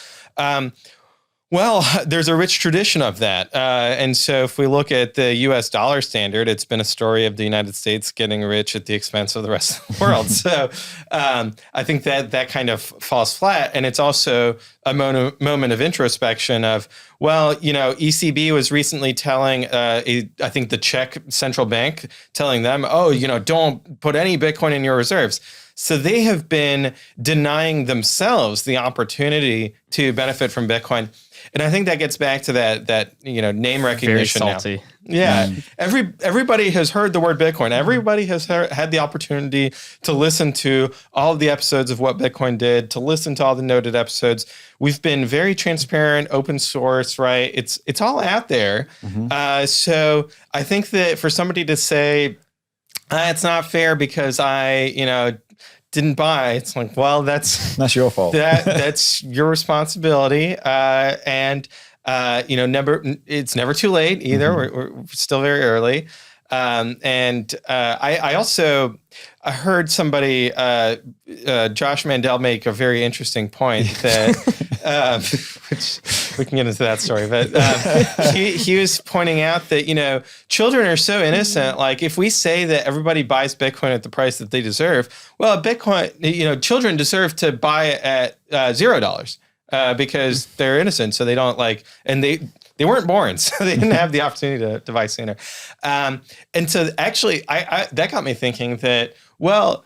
well, there's a rich tradition of that. And so if we look at the US dollar standard, it's been a story of the United States getting rich at the expense of the rest of the world. So I think that kind of falls flat. And it's also a moment of introspection of, well, ECB was recently telling, I think the Czech central bank telling them, oh, don't put any Bitcoin in your reserves. So they have been denying themselves the opportunity to benefit from Bitcoin. And I think that gets back to that name recognition. Very salty. Now. Yeah. Everybody has heard the word Bitcoin. Everybody has had the opportunity to listen to all of the episodes of what Bitcoin did, to listen to all the noted episodes. We've been very transparent, open source, right? It's all out there. So I think that for somebody to say, it's not fair because I, didn't buy. It's like, well, that's your fault. That's your responsibility. It's never too late either. We're still very early. I also heard somebody, Josh Mandel, make a very interesting point that, which we can get into that story, but he was pointing out that, children are so innocent. Like if we say that everybody buys Bitcoin at the price that they deserve, well, Bitcoin, children deserve to buy it at $0 because they're innocent. So they don't and they weren't born, so they didn't have the opportunity to buy sooner. And so actually, I that got me thinking that, well,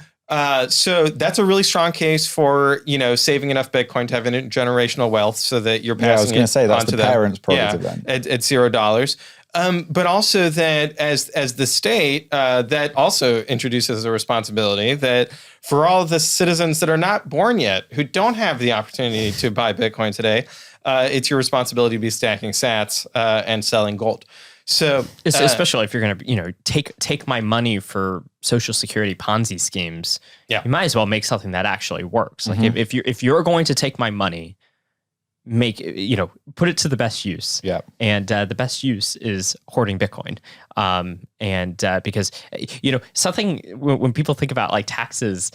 so that's a really strong case for, saving enough Bitcoin to have intergenerational wealth so that you're passing it on to them. I was going to say, that's the parents' prerogative then. At $0. But also that as the state, that also introduces a responsibility that for all of the citizens that are not born yet, who don't have the opportunity to buy Bitcoin today, it's your responsibility to be stacking sats and selling gold. So, especially if you're going to, take my money for Social Security Ponzi schemes, you might as well make something that actually works. Like if you're going to take my money, put it to the best use. Yeah. And the best use is hoarding Bitcoin. Because something when people think about like taxes,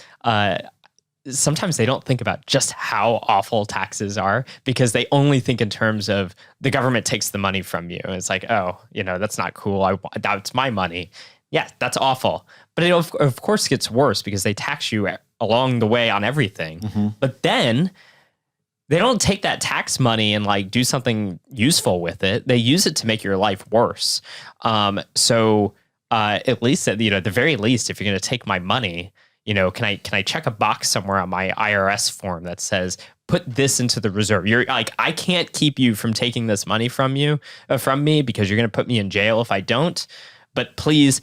sometimes they don't think about just how awful taxes are because they only think in terms of the government takes the money from you. And it's like, oh, that's not cool. That's my money. Yeah, that's awful. But it of course gets worse because they tax you along the way on everything. But then they don't take that tax money and do something useful with it. They use it to make your life worse. So at least at the very least, if you're going to take my money, can I check a box somewhere on my IRS form that says, put this into the reserve? You're like, I can't keep you from taking this money from me because you're going to put me in jail if I don't. But please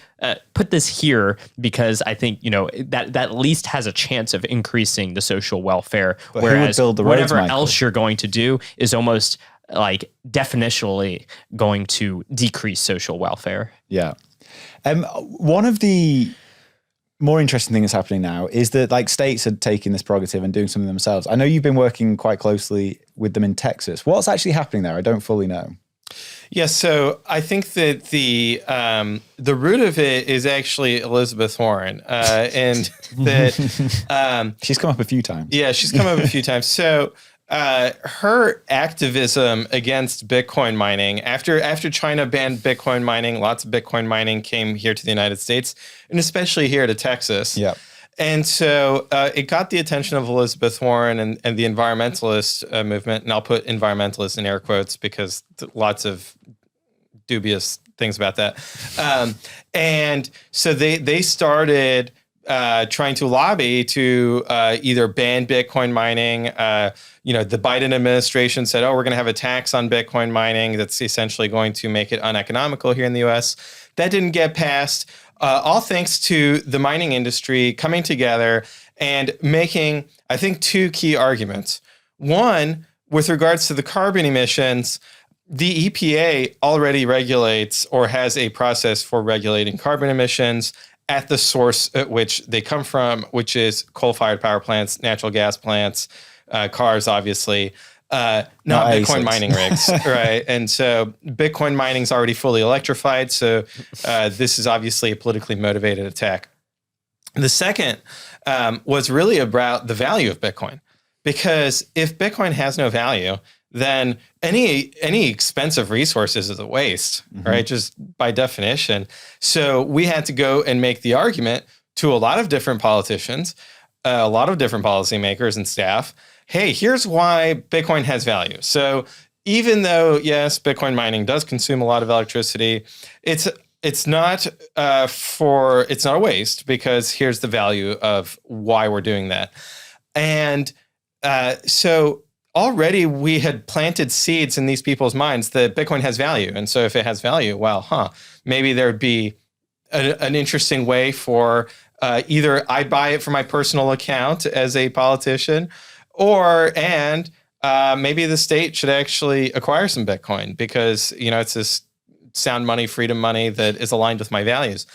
put this here because I think, that at least has a chance of increasing the social welfare. But whereas who would build the roads, whatever Michael? else you're going to do is almost definitionally going to decrease social welfare. Yeah. One of the more interesting thing that's happening now is that states are taking this prerogative and doing something themselves. I know you've been working quite closely with them in Texas. What's actually happening there? I don't fully know. Yeah, so I think that the root of it is actually Elizabeth Warren, and that she's come up a few times. Yeah, she's come up a few times. So her activism against Bitcoin mining after China banned Bitcoin mining, lots of Bitcoin mining came here to the United States, and especially here to Texas. Yeah. And so it got the attention of Elizabeth Warren and the environmentalist movement, and I'll put environmentalist in air quotes because lots of dubious things about that. And so they started trying to lobby to either ban Bitcoin mining. The Biden administration said, we're going to have a tax on Bitcoin mining that's essentially going to make it uneconomical here in the U.S. That didn't get passed. All thanks to the mining industry coming together and making, I think, two key arguments. One, with regards to the carbon emissions, the EPA already regulates or has a process for regulating carbon emissions at the source at which they come from, which is coal-fired power plants, natural gas plants, cars, obviously. Not Bitcoin mining rigs, right? And so Bitcoin mining is already fully electrified. So this is obviously a politically motivated attack. The second was really about the value of Bitcoin, because if Bitcoin has no value, then any expensive resources is a waste, right? Just by definition. So we had to go and make the argument to a lot of different politicians, a lot of different policymakers and staff. Hey, here's why Bitcoin has value. So even though, yes, Bitcoin mining does consume a lot of electricity, it's it's not it's not a waste, because here's the value of why we're doing that. And so already we had planted seeds in these people's minds that Bitcoin has value. And so if it has value, well, maybe there'd be an interesting way for either I buy it for my personal account as a politician, and maybe the state should actually acquire some Bitcoin, because, it's this sound money, freedom money that is aligned with my values.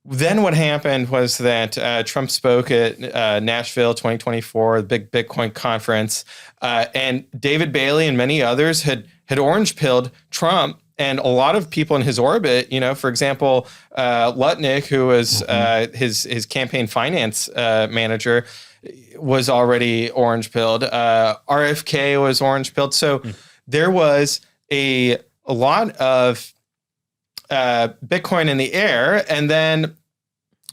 Then what happened was that Trump spoke at Nashville 2024, the big Bitcoin conference, and David Bailey and many others had orange-pilled Trump, and a lot of people in his orbit, for example, Lutnick, who was his campaign finance manager, was already orange-pilled. RFK was orange-pilled. So there was a lot of Bitcoin in the air, and then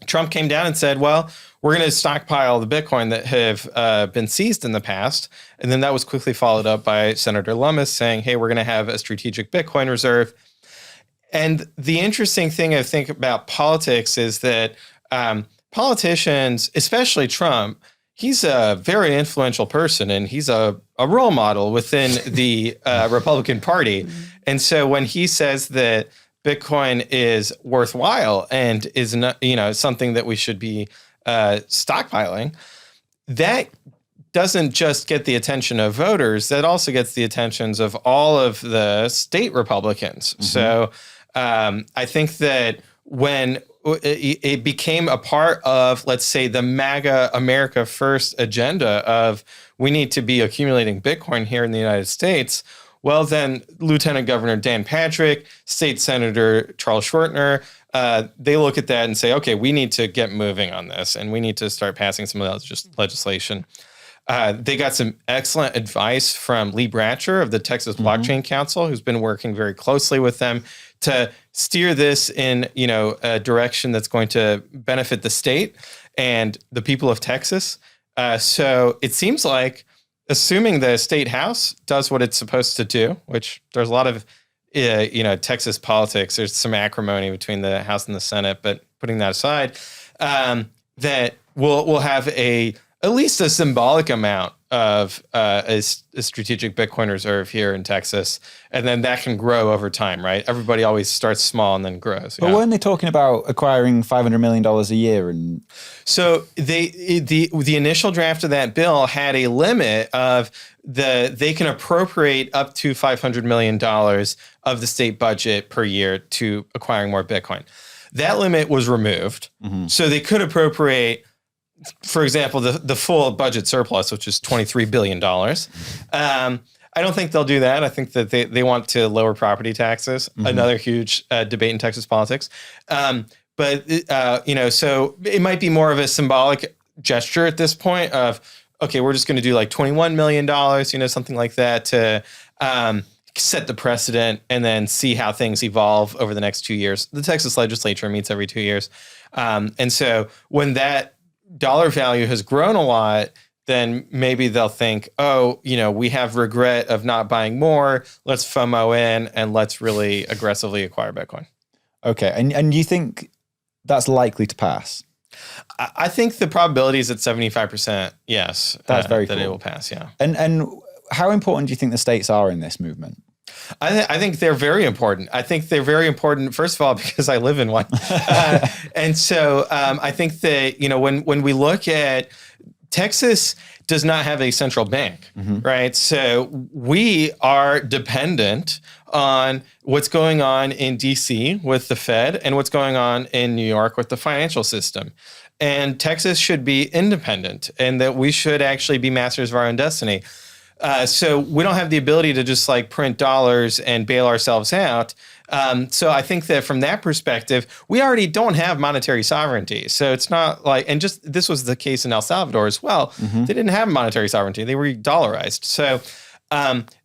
Trump came down and said, well, we're going to stockpile the Bitcoin that have been seized in the past. And then that was quickly followed up by Senator Lummis saying, hey, we're going to have a strategic Bitcoin reserve. And the interesting thing I think about politics is that politicians, especially Trump, he's a very influential person, and he's a role model within the Republican Party. And so when he says that Bitcoin is worthwhile and is not, something that we should be stockpiling, that doesn't just get the attention of voters, that also gets the attentions of all of the state Republicans. So I think that when it became a part of, let's say, the MAGA America First agenda of we need to be accumulating Bitcoin here in the United States, well, then Lieutenant Governor Dan Patrick, State Senator Charles Schwertner, they look at that and say, okay, we need to get moving on this, and we need to start passing some of that legislation. They got some excellent advice from Lee Bratcher of the Texas Blockchain Council, who's been working very closely with them to steer this in, a direction that's going to benefit the state and the people of Texas. So it seems like, assuming the state house does what it's supposed to do, which there's a lot of, Texas politics, there's some acrimony between the House and the Senate, but putting that aside, that we'll have at least a symbolic amount of a strategic Bitcoin reserve here in Texas, and then that can grow over time, right? Everybody always starts small and then grows. But weren't they talking about acquiring $500 million a year? And so the initial draft of that bill had a limit of they can appropriate up to $500 million of the state budget per year to acquiring more Bitcoin. That limit was removed, so they could appropriate, for example, the full budget surplus, which is $23 billion. I don't think they'll do that. I think that they want to lower property taxes, another huge debate in Texas politics. But so it might be more of a symbolic gesture at this point of, okay, we're just going to do like $21 million, something like that to set the precedent and then see how things evolve over the next 2 years. The Texas legislature meets every 2 years. And so when that dollar value has grown a lot, then maybe they'll think, we have regret of not buying more. Let's FOMO in and let's really aggressively acquire Bitcoin. Okay. And you think that's likely to pass? I think the probability is at 75%. Yes. That's very cool. That it will pass. Yeah. And how important do you think the states are in this movement? I think they're very important. I think they're very important, first of all, because I live in one. And so I think that, when we look at Texas does not have a central bank, right? So we are dependent on what's going on in DC with the Fed and what's going on in New York with the financial system. And Texas should be independent, and that we should actually be masters of our own destiny. So we don't have the ability to just print dollars and bail ourselves out. So I think that from that perspective, we already don't have monetary sovereignty. So it's not and just this was the case in El Salvador as well. They didn't have monetary sovereignty. They were dollarized. So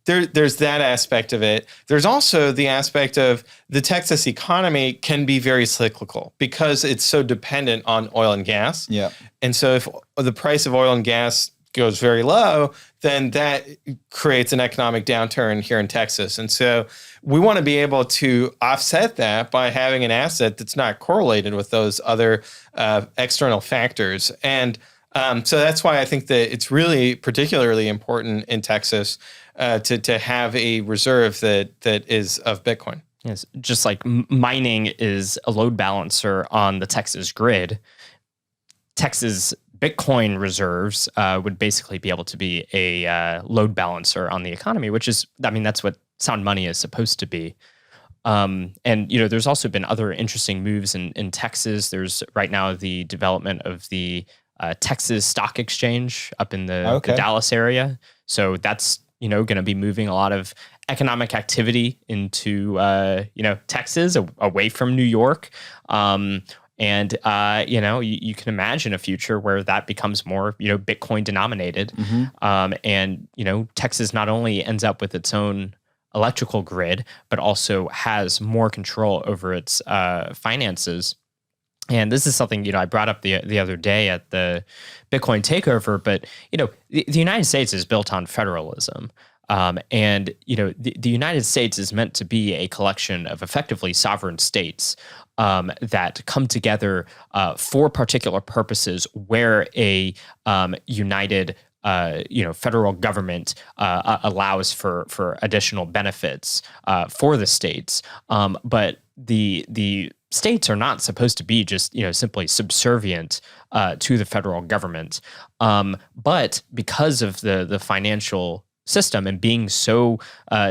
there's that aspect of it. There's also the aspect of the Texas economy can be very cyclical because it's so dependent on oil and gas. Yeah. And so if the price of oil and gas goes very low, then that creates an economic downturn here in Texas. And so we want to be able to offset that by having an asset that's not correlated with those other external factors. And so that's why I think that it's really particularly important in Texas to have a reserve that is of Bitcoin. Yes, just like mining is a load balancer on the Texas grid, Texas Bitcoin reserves would basically be able to be a load balancer on the economy, which is, I mean, that's what sound money is supposed to be. And, there's also been other interesting moves in Texas. There's right now the development of the Texas Stock Exchange up in the Dallas area. So that's, going to be moving a lot of economic activity into, Texas, away from New York. And you can imagine a future where that becomes more, Bitcoin denominated. And, Texas not only ends up with its own electrical grid, but also has more control over its finances. And this is something, I brought up the other day at the Bitcoin takeover, but, the United States is built on federalism. And, the United States is meant to be a collection of effectively sovereign states that come together for particular purposes where a united federal government allows for additional benefits for the states. But the states are not supposed to be just, simply subservient to the federal government. But because of the financial system and being so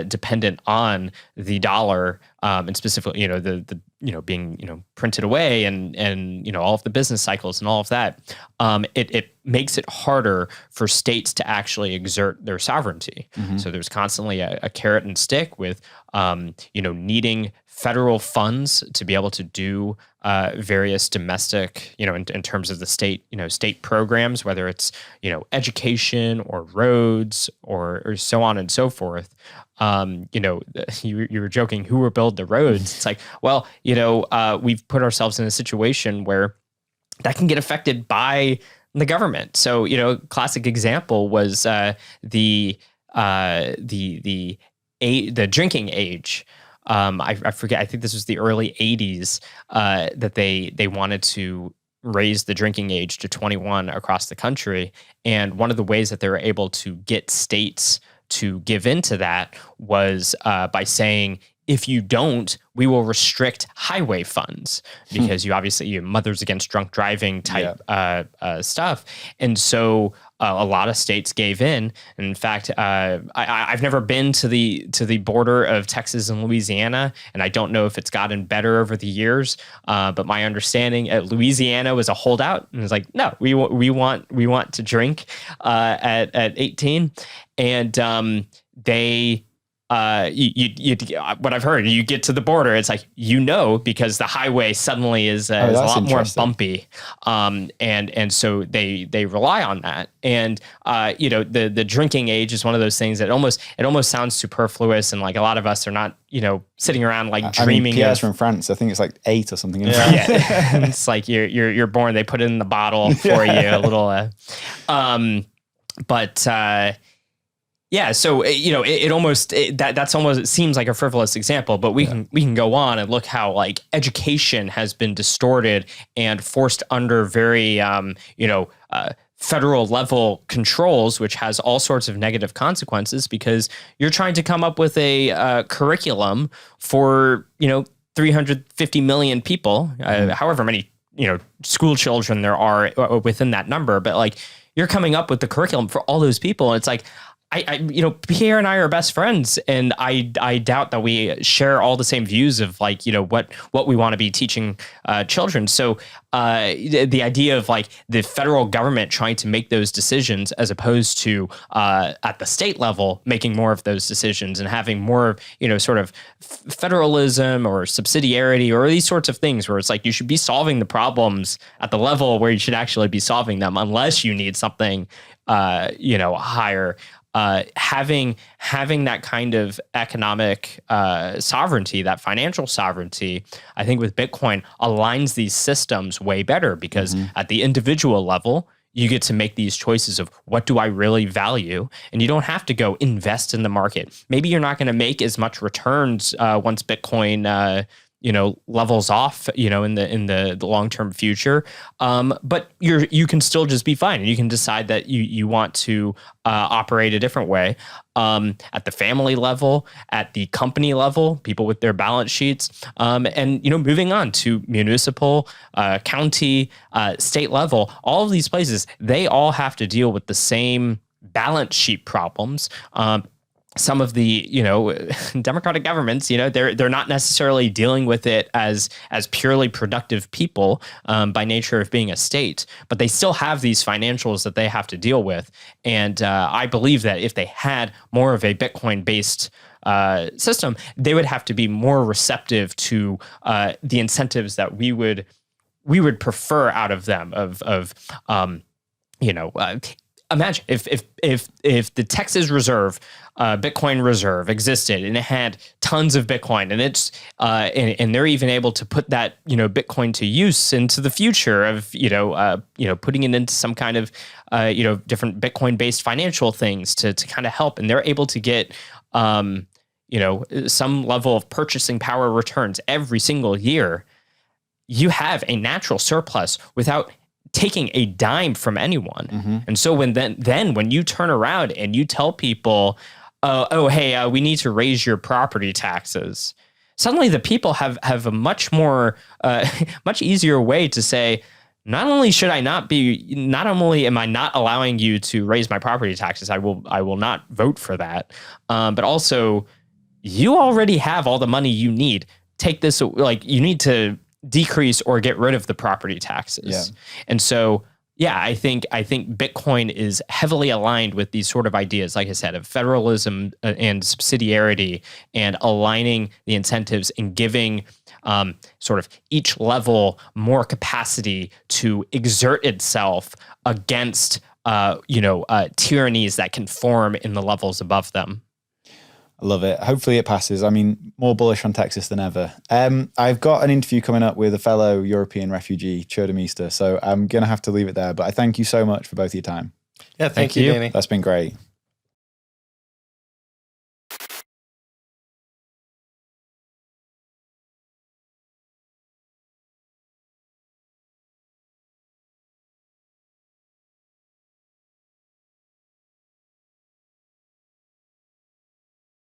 dependent on the dollar, and specifically, the being, printed away and all of the business cycles and all of that, it makes it harder for states to actually exert their sovereignty. So there's constantly a carrot and stick with, needing federal funds to be able to do various domestic, in terms of the state, state programs, whether it's, education or roads or so on and so forth. You were joking, who will build the roads? It's like, well, we've put ourselves in a situation where that can get affected by the government. So, classic example was the drinking age. I forget. I think this was the early 80s that they wanted to raise the drinking age to 21 across the country. And one of the ways that they were able to get states to give into that was by saying, if you don't, we will restrict highway funds, because you obviously Mothers Against Drunk Driving type stuff. And so a lot of states gave in. And in fact, I've never been to the border of Texas and Louisiana, and I don't know if it's gotten better over the years. But my understanding, Louisiana was a holdout, and it's like, no, we want to drink at 18, and they. What I've heard, you get to the border, it's like, because the highway suddenly is a lot more bumpy. And so they rely on that. And, the drinking age is one of those things that it almost sounds superfluous. And like a lot of us are not, sitting around like dreaming. Pierre's from France. I think it's like 8 or something. Yeah. It's like you're born, they put it in the bottle for you a little, yeah, so that's almost, it seems like a frivolous example, but we can go on and look how like education has been distorted and forced under very federal level controls, which has all sorts of negative consequences, because you're trying to come up with a curriculum for 350 million people, however many school children there are within that number, but like you're coming up with the curriculum for all those people, and it's like, Pierre and I are best friends, and I doubt that we share all the same views of like, what we want to be teaching children. So the idea of like the federal government trying to make those decisions, as opposed to at the state level making more of those decisions and having more, sort of federalism or subsidiarity or these sorts of things, where it's like you should be solving the problems at the level where you should actually be solving them, unless you need something higher. Having that kind of economic sovereignty, that financial sovereignty, I think with Bitcoin aligns these systems way better, because at the individual level, you get to make these choices of what do I really value, and you don't have to go invest in the market. Maybe you're not going to make as much returns once Bitcoin levels off, in the long-term future. But you can still just be fine, and you can decide that you want to operate a different way. At the family level, at the company level, people with their balance sheets, and moving on to municipal, county, state level, all of these places, they all have to deal with the same balance sheet problems. Some of the democratic governments, they're not necessarily dealing with it as purely productive people by nature of being a state, but they still have these financials that they have to deal with. And I believe that if they had more of a Bitcoin-based system, they would have to be more receptive to the incentives that we would prefer out of them. Imagine if the Texas Reserve, Bitcoin Reserve existed and it had tons of Bitcoin, and it's and they're even able to put that Bitcoin to use into the future of putting it into some kind of different Bitcoin based financial things to kind of help, and they're able to get some level of purchasing power returns every single year. You have a natural surplus without taking a dime from anyone. Mm-hmm. And so when you turn around and you tell people, hey, we need to raise your property taxes, suddenly the people have a much more, much easier way to say, not only am I not allowing you to raise my property taxes, I will not vote for that. But also, you already have all the money you need. Take this, you need to decrease or get rid of the property taxes. Yeah. And so, I think Bitcoin is heavily aligned with these sort of ideas, like I said, of federalism and subsidiarity, and aligning the incentives and giving sort of each level more capacity to exert itself against tyrannies that can form in the levels above them. I love it. Hopefully it passes. I mean, more bullish on Texas than ever. I've got an interview coming up with a fellow European refugee, Churda, so I'm going to have to leave it there. But I thank you so much for both of your time. Yeah, thank you, Danny. That's been great.